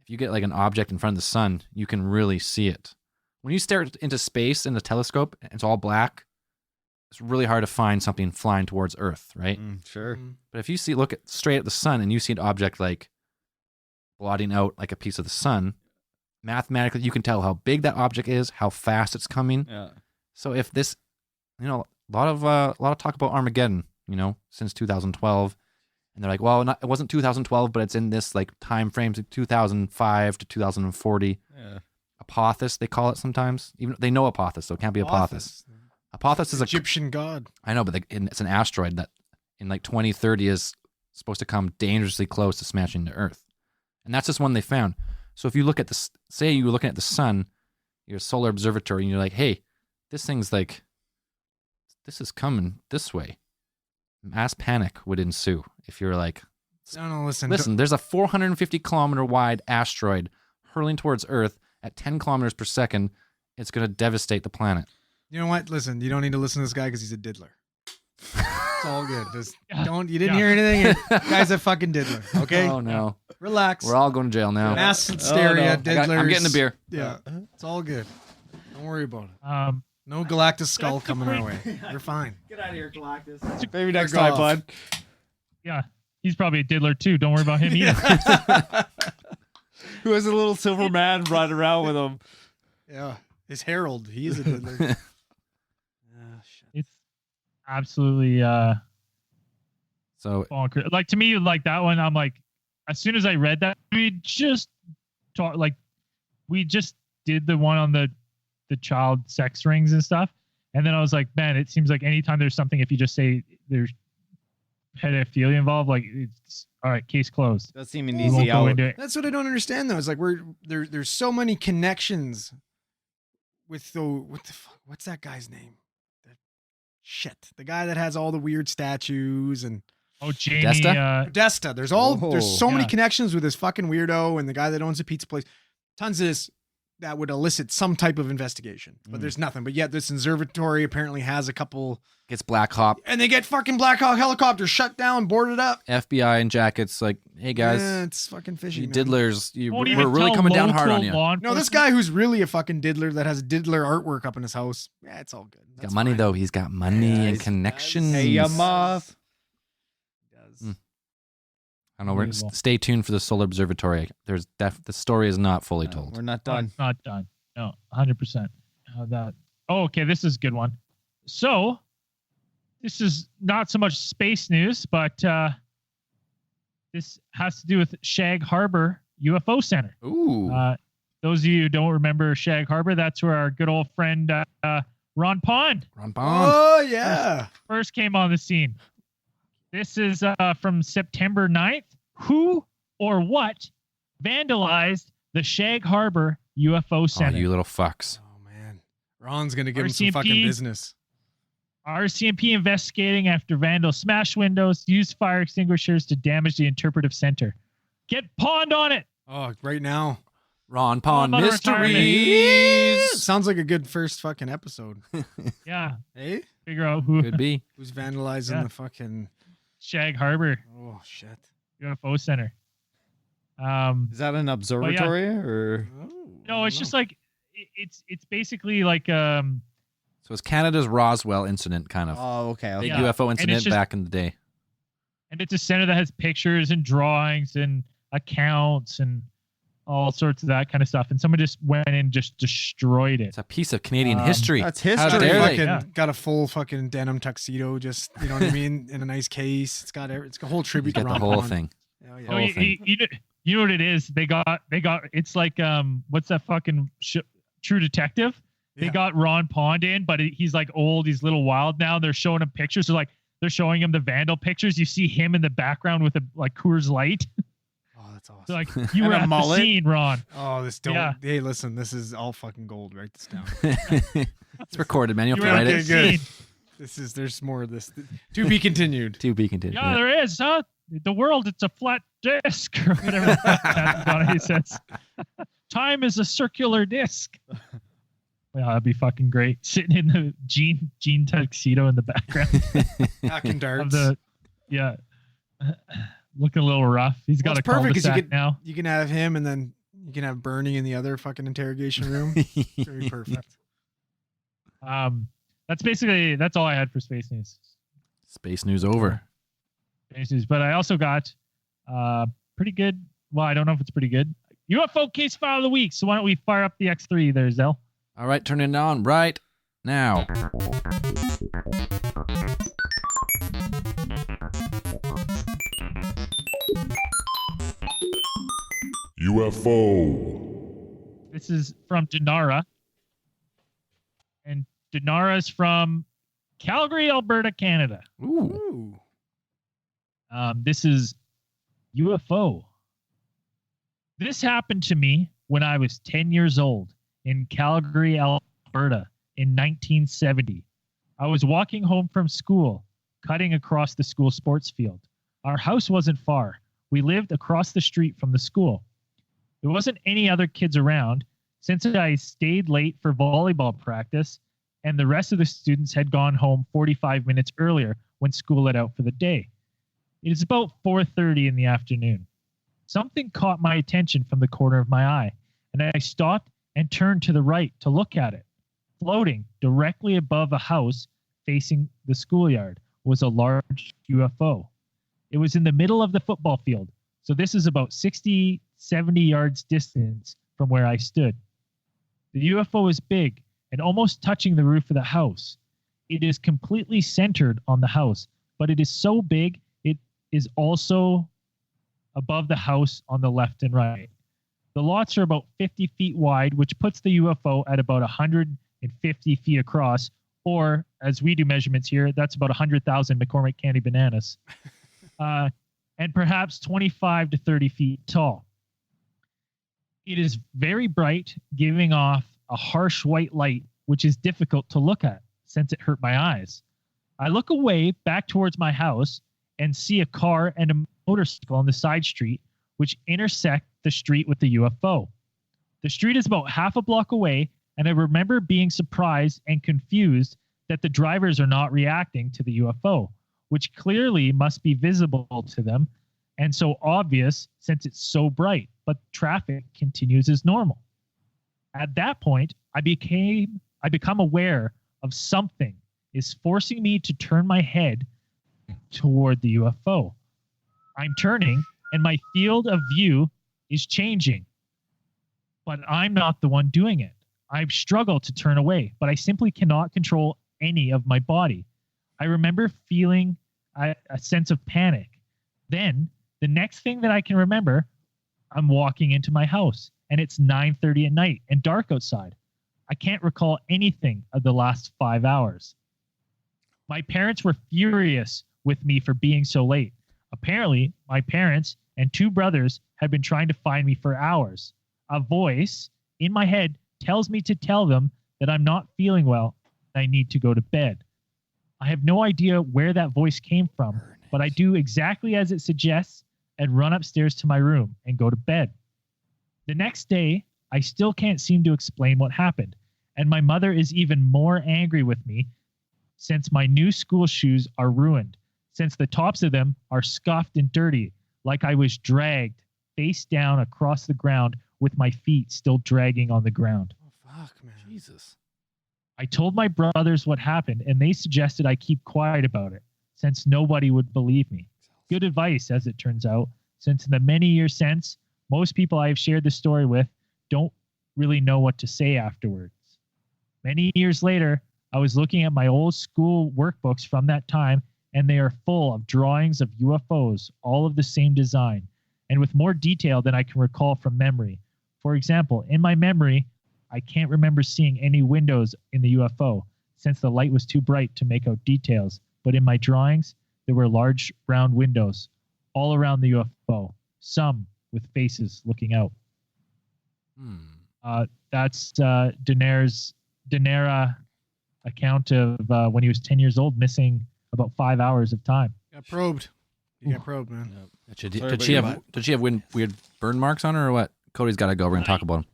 if you get like an object in front of the sun, you can really see it. When you stare into space in a telescope, and it's all black, it's really hard to find something flying towards Earth, right? Sure. But if you look straight at the sun and you see an object like blotting out like a piece of the sun, mathematically you can tell how big that object is, how fast it's coming. Yeah. So if this, a lot of talk about Armageddon, since 2012, And they're like, well, it wasn't 2012, but it's in this like time frame, 2005 to 2040. Yeah. Apophis, they call it sometimes. Even they know Apophis, so it can't be Apophis. Apophis is a Egyptian god. I know, but it's an asteroid that in like 2030 is supposed to come dangerously close to smashing the Earth. And that's just one they found. So if you look at this, say you're looking at the sun, your solar observatory, and you're like, hey, this thing's like, this is coming this way. Mass panic would ensue if you're like, No, listen. listen, there's a 450 kilometer wide asteroid hurling towards Earth at 10 kilometers per second. It's going to devastate the planet. You know what? Listen, you don't need to listen to this guy because he's a diddler. It's all good. Just Yeah. don't. You didn't Yeah. hear anything. Guy's a fucking diddler. Okay, Oh no, relax. we're all going to jail now. Mass hysteria. Diddlers. I'm getting the beer. Yeah, it's all good. Don't worry about it. Um, No Galactus skull coming our way. You're fine. Get out of here, Galactus. Maybe next time, bud. yeah, he's probably a diddler too. Don't worry about him either. Who has a little silver man riding around with him? Yeah, his herald. He is a diddler. It's absolutely So bonkers. Like to me, like that one, I'm like, as soon as I read that, we just did the one on the child sex rings and stuff, and then I was like, man, it seems like anytime there's something, if you just say there's pedophilia involved, like it's all right, case closed. Does seem an We won't easy go out. into it. That's what I don't understand though. It's like there's so many connections with what's that guy's name? The guy that has all the weird statues and Oh, Jamie. Desta? Podesta. There's so many Yeah. connections with this fucking weirdo and the guy that owns the pizza place. Tons of this that would elicit some type of investigation, but there's nothing. But yet this observatory apparently has a couple, gets Black Hawk, and they get fucking Black Hawk helicopters shut down, boarded up. FBI in jackets, like, hey guys, Yeah, it's fucking fishy. you man. diddlers, Won't we're even really tell coming down hard on local you. law No, this enforcement. guy who's really a fucking diddler that has diddler artwork up in his house. Yeah, it's all good. Got That's money fine. though. He's got money and connections. Hey, ya moth. I don't know. Unbelievable. Stay tuned for the Solar Observatory. The story is not fully told. We're not done. Not done. No, 100%. Oh, okay, this is a good one. So, this is not so much space news, but this has to do with Shag Harbor UFO Center. Ooh, Those of you who don't remember Shag Harbor, that's where our good old friend Ron Pond Ron Bond. Oh yeah. first came on the scene. This is from September 9th. Who or what vandalized the Shag Harbor UFO Oh, Center? you little fucks. Oh man, Ron's gonna give him some RCMP. fucking business. RCMP investigating after vandals smashed windows, used fire extinguishers to damage the interpretive center. Get Pond on it. Oh, right now. Ron Pond About Mysteries. Sounds like a good first fucking episode. Yeah, Hey, figure out who Could be. who's vandalizing Yeah. the fucking? Shag Harbor Oh shit. UFO Center. Is that an observatory or? No, it's just like it's basically like So it's Canada's Roswell incident, kind of. Oh, okay. Big yeah. UFO And it's incident just- back in the day. and it's a center that has pictures and drawings and accounts and all sorts of that kind of stuff. And someone just went in and just destroyed it. It's a piece of Canadian Um, history. That's How history. dare they? Fucking Yeah. got a full fucking denim tuxedo, just you know what I mean, in a nice case. It's got it's a whole You tribute get to the Ron whole Pond. thing. Oh, yeah. No, whole thing. you know what it is? They got it's like what's that fucking True Detective? They Yeah. got Ron Pond in, but he's like old, he's a little wild now. They're showing him pictures. They're showing him the vandal pictures. You see him in the background with a like Coors Light. Oh, that's awesome. They're like you And were a at the mullet. scene, Ron. Oh, this don't. Yeah. Hey, listen, this is all fucking gold. Write this down. It's recorded, man. You You have were to at write the it. good. scene. There's more of this to be continued. To be continued. Yeah, there is, huh? The world, it's a flat disc or whatever Matthew McConaughey says. Time is a circular disc. Yeah, that'd be fucking great. Sitting in the jean tuxedo in the background Hacking of darts. looking a little rough. He's got Well, a it's perfect 'cause you cul-de-sac could- now. You can have him, and then you can have Bernie in the other fucking interrogation room. Very perfect. That's all I had for space news. Space news over. Space news, but I also got pretty good. Well, I don't know if it's pretty good. UFO case file of the week. So why don't we fire up the X3 there, Zell? All right, turn it on right now. UFO. This is from Denara. And Denara is from Calgary, Alberta, Canada. Ooh. This is UFO. This happened to me when I was 10 years old in Calgary, Alberta in 1970. I was walking home from school, cutting across the school sports field. Our house wasn't far. We lived across the street from the school. There wasn't any other kids around since I stayed late for volleyball practice and the rest of the students had gone home 45 minutes earlier when school let out for the day. It is about 4:30 in the afternoon. Something caught my attention from the corner of my eye, and I stopped and turned to the right to look at it. Floating directly above a house facing the schoolyard was a large UFO. It was in the middle of the football field, so this is about 60, 70 yards distance from where I stood. The UFO is big and almost touching the roof of the house. It is completely centered on the house, but it is so big it is also above the house on the left and right. The lots are about 50 feet wide, which puts the UFO at about 150 feet across, or as we do measurements here, that's about 100,000 McCormick candy bananas, and perhaps 25 to 30 feet tall. It is very bright, giving off a harsh white light, which is difficult to look at since it hurt my eyes. I look away back towards my house and see a car and a motorcycle on the side street, which intersect the street with the UFO. The street is about half a block away, and I remember being surprised and confused that the drivers are not reacting to the UFO, which clearly must be visible to them and so obvious since it's so bright, but traffic continues as normal. At that point, I become aware of something is forcing me to turn my head toward the UFO. I'm turning, and my field of view is changing, but I'm not the one doing it. I struggle to turn away, but I simply cannot control any of my body. I remember feeling a sense of panic. Then, the next thing that I can remember, I'm walking into my house, and it's 9:30 at night and dark outside. I can't recall anything of the last 5 hours. My parents were furious with me for being so late. Apparently, my parents and 2 brothers had been trying to find me for hours. A voice in my head tells me to tell them that I'm not feeling well and I need to go to bed. I have no idea where that voice came from, but I do exactly as it suggests and run upstairs to my room and go to bed. The next day, I still can't seem to explain what happened, and my mother is even more angry with me since my new school shoes are ruined, since the tops of them are scuffed and dirty, like I was dragged face down across the ground with my feet still dragging on the ground. Oh, fuck, man. Jesus. I told my brothers what happened, and they suggested I keep quiet about it, since nobody would believe me. Good advice, as it turns out, since in the many years since, most people I have shared the story with don't really know what to say afterwards. Many years later, I was looking at my old school workbooks from that time, and they are full of drawings of UFOs, all of the same design, and with more detail than I can recall from memory. For example, in my memory, I can't remember seeing any windows in the UFO, since the light was too bright to make out details, but in my drawings, there were large round windows all around the UFO, some with faces looking out. That's Denara account of when he was 10 years old, missing about 5 hours of time. Got probed. You got probed, man. Did she have weird burn marks on her or what? Cody's got to go over and talk about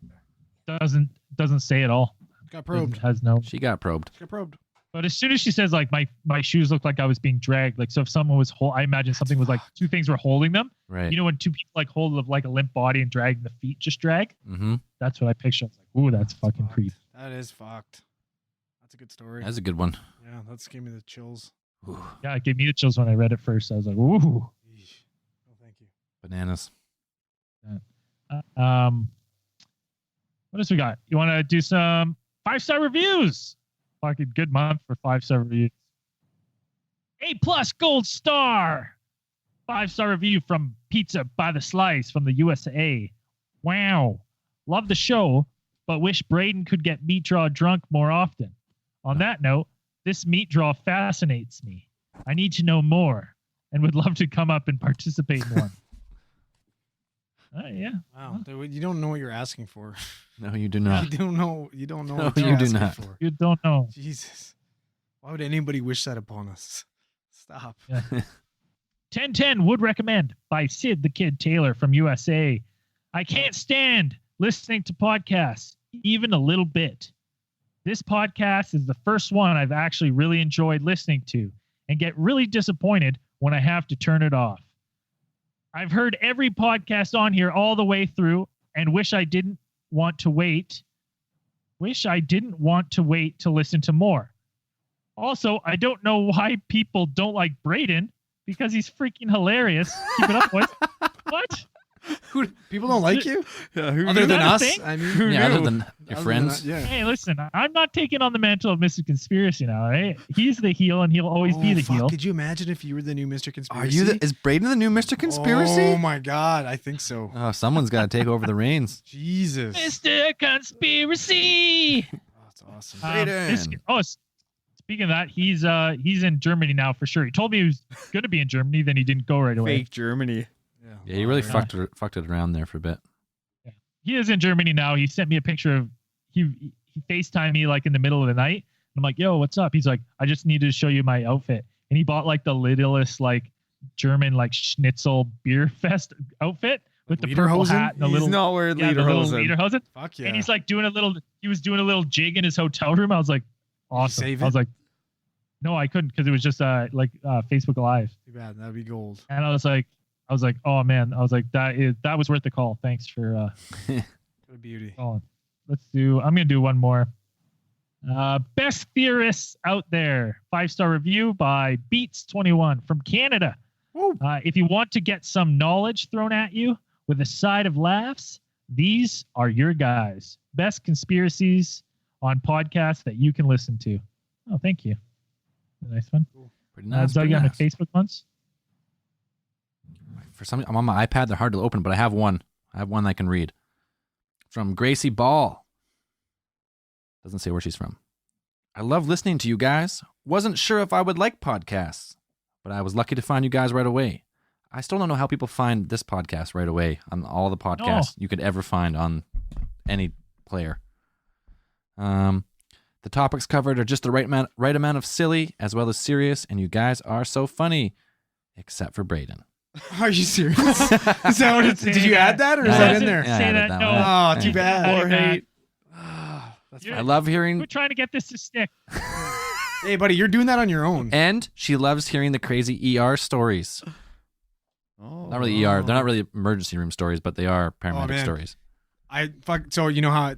them. Doesn't say at all. Got probed. She got probed. Got probed. But as soon as she says, like, my shoes look like I was being dragged, like, so if someone was I imagine something was like 2 things were holding them. Right. You know, when 2 people like hold of like a limp body and drag, the feet just drag. Mm-hmm. That's what I picture. I was like, ooh, that's fucking creep. That is fucked. That's a good story. That's a good one. Yeah, that's gave me the chills. Yeah, it gave me the chills when I read it first. I was like, ooh. Oh, thank you. Bananas. What else we got? You want to do some 5-star reviews? Fucking good month for 5-star reviews. A+ gold star. 5-star review from Pizza by the Slice from the USA. Wow. Love the show, but wish Braden could get meat draw drunk more often. On that note, this meat draw fascinates me. I need to know more and would love to come up and participate in one. Yeah. Wow, you don't know what you're asking for. No, you do not. You don't know. You don't know No, what you're you do asking not. for. You don't know. Jesus, why would anybody wish that upon us? Stop. Yeah. 1010 would recommend by Sid the Kid Taylor from USA. I can't stand listening to podcasts, even a little bit. This podcast is the first one I've actually really enjoyed listening to and get really disappointed when I have to turn it off. I've heard every podcast on here all the way through and wish I didn't want to wait to listen to more. Also, I don't know why people don't like Braden because he's freaking hilarious. Keep it up, boys. What? People don't like you? Yeah, who Other knew? than That a us? thing? I mean, Yeah, other than your Other than friends. that, yeah. Hey, listen, I'm not taking on the mantle of Mr. Conspiracy now, right? He's the heel and he'll always be the fuck, heel. Could you imagine if you were the new Mr. Are Conspiracy? you? Is Braden the new Mr. Conspiracy? Oh my God, I think so. Oh, someone's got to take over the reins. Jesus. Mr. Conspiracy. Oh, that's awesome. Speaking of that, he's in Germany now for sure. He told me he was going to be in Germany, then he didn't go right away. Fake Germany. Yeah, you really Yeah. fucked it around there for a bit. He is in Germany now. He sent me a picture of he FaceTimed me like in the middle of the night. I'm like, yo, what's up? He's like, I just needed to show you my outfit. And he bought like the littlest like German like schnitzel beer fest outfit with the purple Lederhosen? hat and the He's little not wearing the little lederhosen. lederhosen. Fuck yeah. And he's like he was doing a little jig in his hotel room. I was like, awesome. save I was it? like, no, I couldn't because it was just Facebook Live. Too bad. That'd be gold. And I was like, oh man, I was like, that was worth the call. Thanks for What a beauty. calling. I'm gonna do one more. Best theorists out there. 5-star review by Beats21 from Canada. If you want to get some knowledge thrown at you with a side of laughs, these are your guys. Best conspiracies on podcasts that you can listen to. Oh, thank you. Nice one. Pretty nice. Doug, pretty you on the nice. Facebook ones? For some, I'm on my iPad. They're hard to open, but I have one. I have one I can read. From Gracie Ball. Doesn't say where she's from. I love listening to you guys. Wasn't sure if I would like podcasts, but I was lucky to find you guys right away. I still don't know how people find this podcast right away on all the podcasts you could ever find on any player. The topics covered are just the right amount of silly as well as serious, and you guys are so funny, except for Braden. Are you serious? Is that what it, did you add that or is Yeah, that in there? Yeah, I Say added that, that no. one. Oh, too Yeah. bad. Or hate. That's You're- I love hearing, We're trying to get this to stick. Hey, buddy, you're doing that on your own. and she loves hearing the crazy ER stories. Oh, Not really ER. They're not really emergency room stories, but they are paramedic man. stories. So you know how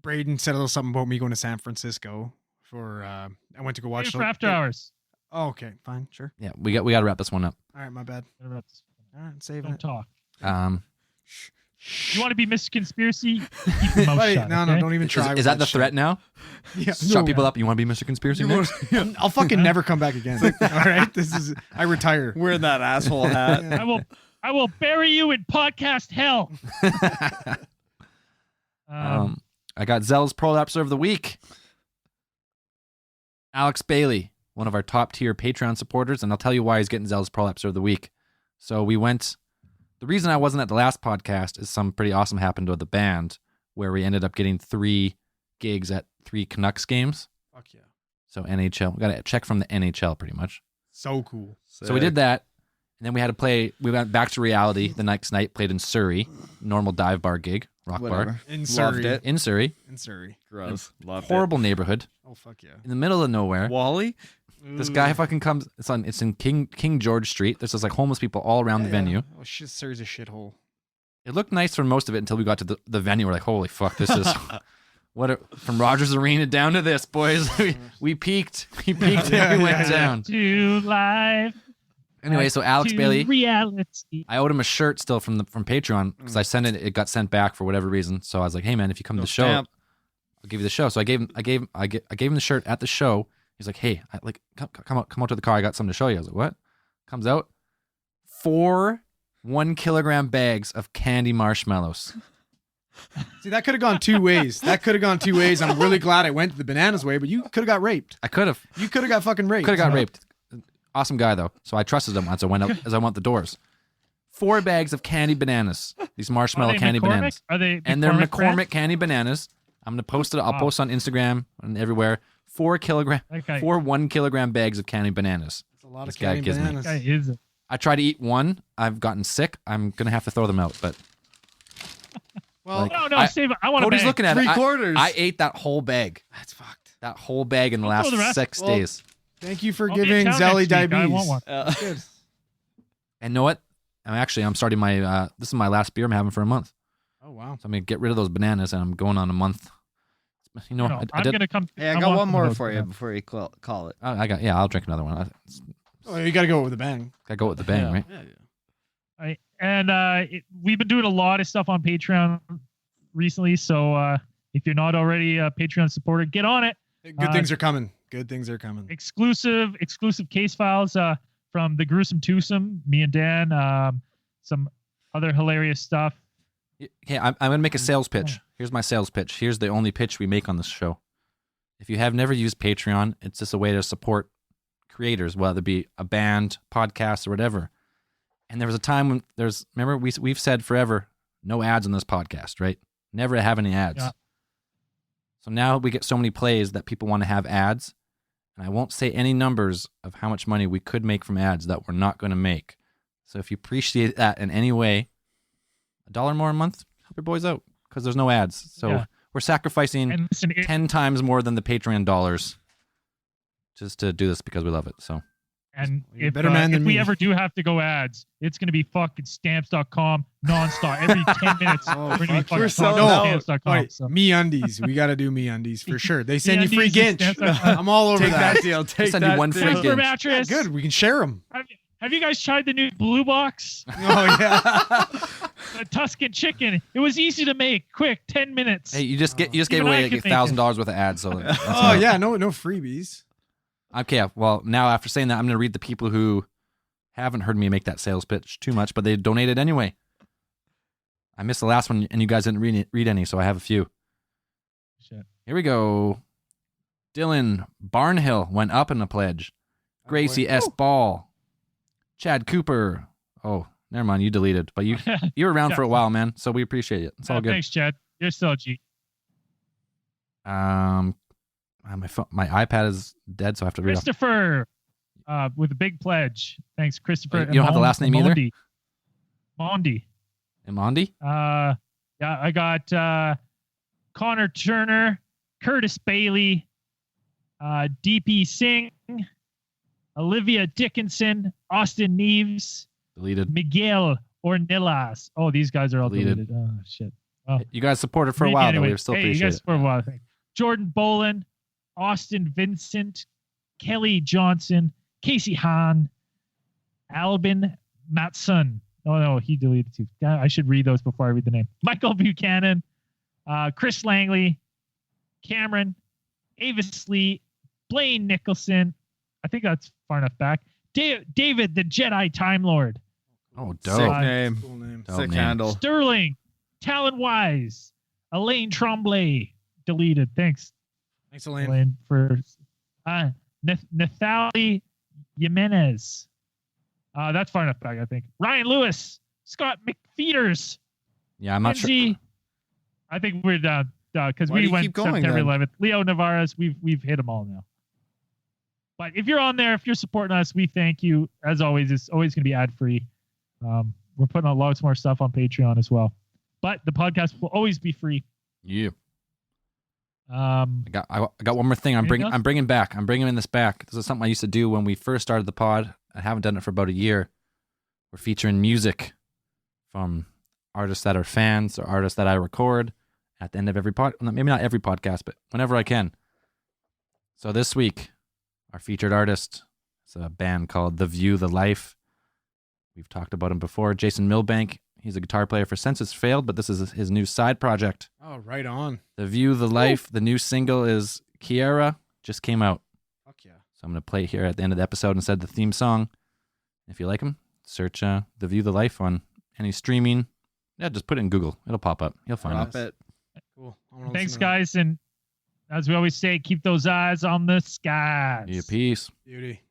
Braden said a little something about me going to San Francisco for I went to go watch For after hours. Oh, okay, fine, sure. Yeah, we got to wrap this one up. All right, my bad. All right, saving Don't it. talk. Shh. You want to be Mr. Conspiracy? Keep your mouth Buddy, shut. no, okay? don't even try. Is that the threat now? Yeah. Shut people up. You want to be Mr. Conspiracy next? I'll fucking never come back again. All right, I retire. wearing that asshole hat. I will bury you in podcast hell. I got Zell's Prolapser of the Week. Alex Bailey, one of our top tier Patreon supporters, and I'll tell you why he's getting Zell's Prolapser of the Week. So we went. The reason I wasn't at the last podcast is some pretty awesome happened to the band where we ended up getting 3 gigs at 3 Canucks games. Fuck yeah. So NHL, we got a check from the NHL pretty much. So cool. So we did that, and then we had to play. We went back to reality the next night. Played in Surrey, normal dive bar gig, rock bar Whatever. In Loved Surrey. it. in Surrey, In Surrey. Gross. Loved horrible neighborhood Oh fuck yeah. in the middle of nowhere. it. Wally? This guy fucking comes. It's in King George Street. There's just like homeless people all around the venue. Oh shit, Surrey's a shithole. It looked nice for most of it until we got to the venue. We're like, holy fuck, this is from Rogers Arena down to this, boys. we peaked. We peaked and we went down. To life. Anyway, so Alex to Bailey, reality. I owed him a shirt still from Patreon because I sent it. It got sent back for whatever reason. So I was like, hey man, if you come to the show, stamp. I'll give you the show. So I gave him the shirt at the show. He's like, hey, come out to the car. I got something to show you. I was like, what? Comes out, 4 1 kilogram bags of candy marshmallows. See, that could have gone two ways. I'm really glad I went the bananas way, but you could have got raped. I could have. You could have got fucking raped. Could have got raped. Awesome guy though, so I trusted him as I went out the doors. 4 bags of candy bananas. These marshmallow candy bananas. Are they? And they're McCormick brand? candy bananas. I'm gonna post it. I'll post on Instagram and everywhere. 4 1 kilogram bags of candy bananas. That's a lot This of guy candy gives me. bananas. Guy is I try to eat one. I've gotten sick. I'm gonna have to throw them out. But Well, like, no, save it. I want to. Cody's looking at it. 3/4. I ate that whole bag. that's fucked. That whole bag in the I'll last throw the rest. 6 Well, days. Thank you for I'll be in giving town Zelly next week. I diabetes. want one. Good. And know what? I'm starting my. This is my last beer I'm having for a month. Oh wow. So I'm gonna get rid of those bananas, and I'm going on a month. You know, No, I I'm did. gonna come. Hey, I I'm got one walking more those for you down. before you call it. Yeah, I'll drink another one. Oh, you got to go with a bang. Gotta go with the bang, right? Right. And we've been doing a lot of stuff on Patreon recently. So if you're not already a Patreon supporter, get on it. Good things are coming. Good things are coming. Exclusive case files from the Gruesome Twosome, me and Dan, some other hilarious stuff. Okay, I'm gonna make a sales pitch. Here's my sales pitch. Here's the only pitch we make on this show. If you have never used Patreon, it's just a way to support creators, whether it be a band, podcast, or whatever. And there was a time when remember we've said forever, no ads on this podcast, right? Never have any ads. Yeah. So now we get so many plays that people want to have ads. And I won't say any numbers of how much money we could make from ads that we're not going to make. So if you appreciate that in any way, $1 more a month, help your boys out because there's no ads. So Yeah. we're sacrificing And listen, 10 times more than the Patreon dollars just to do this because we love it. So and You're a if, better man if than we me. ever do have to go ads, it's going to be fucking stamps.com nonstop. Every 10 minutes, Oh, we're going to be fuck. fucking We're talking selling about out. stamps.com. Wait, So. me undies. We got to do me undies for sure. They send you free MeUndies and ginch. stamps.com. I'm all over Take that. that deal. Take send you that one deal. free Super gift. mattress. Good. We can share them. Have you guys tried the new Blue Box? Oh yeah. The Tuscan chicken. It was easy to make. Quick, 10 minutes. hey, you just gave Even I away like could make $1,000 worth of ads. So that's Oh enough. yeah. No freebies. Okay, well, now after saying that, I'm going to read the people who haven't heard me make that sales pitch too much, but they donated anyway. I missed the last one, and you guys didn't read any, so I have a few. Shit. Here we go. Dylan Barnhill went up in the pledge. Gracie S. Ball. Chad Cooper. Oh, never mind, you deleted, but you were around for a while, man, so we appreciate it. It's all good. Thanks, Chad. You're still a G. My iPad is dead, so I have to read off. Christopher with a big pledge. Thanks, Christopher. You don't have the last name either? Mondi. Imondi? Yeah, I got Connor Turner, Curtis Bailey, DP Singh, Olivia Dickinson, Austin Neves, Deleted. Miguel Ornelas. Oh, these guys are all Deleted. deleted. Oh, shit. Well, You guys supported for a maybe while, anyway. though. We still Hey, you appreciate guys it. support a while. Thanks. Jordan Bolin, Austin Vincent, Kelly Johnson, Casey Hahn, Albin Matson. Oh, no, he deleted too. I should read those before I read the name. Michael Buchanan, Chris Langley, Cameron, Avis Lee, Blaine Nicholson. I think that's far enough back. David, the Jedi Time Lord. Oh, Sick dope. name. Cool name. Dope Sick name. handle. Sterling, Talon Wise, Elaine Tremblay, deleted. Thanks, Thanks, Elaine. Elaine, for Nathalie Jimenez. That's far enough back, I think. Ryan Lewis, Scott McFeeters, Yeah, I'm not sure. Lindsay. I think we're done because Why do we you went keep going, September then? 11th. Leo Navarez, we've hit them all now. But if you're on there, if you're supporting us, we thank you. As always, it's always going to be ad free. We're putting a lots more stuff on Patreon as well. But the podcast will always be free. Yeah. Um, I got one more thing. Anything else? I'm bringing this back. This is something I used to do when we first started the pod. I haven't done it for about a year. We're featuring music from artists that are fans or artists that I record at the end of every maybe not every podcast, but whenever I can. So this week, our featured artist is a band called The View, The Life. We've talked about him before. Jason Milbank. He's a guitar player for Census Failed, but this is his new side project. Oh, right on. The View, The Life. The new single is Kiara. Just came out. Fuck yeah. So I'm going to play it here at the end of the episode instead of the theme song. If you like them, search The View the Life on any streaming. Yeah, just put it in Google. It'll pop up. You'll find Drop it. it. Cool. I wanna Thanks, listen to that. guys. And as we always say, keep those eyes on the skies. Yeah, peace. Beauty.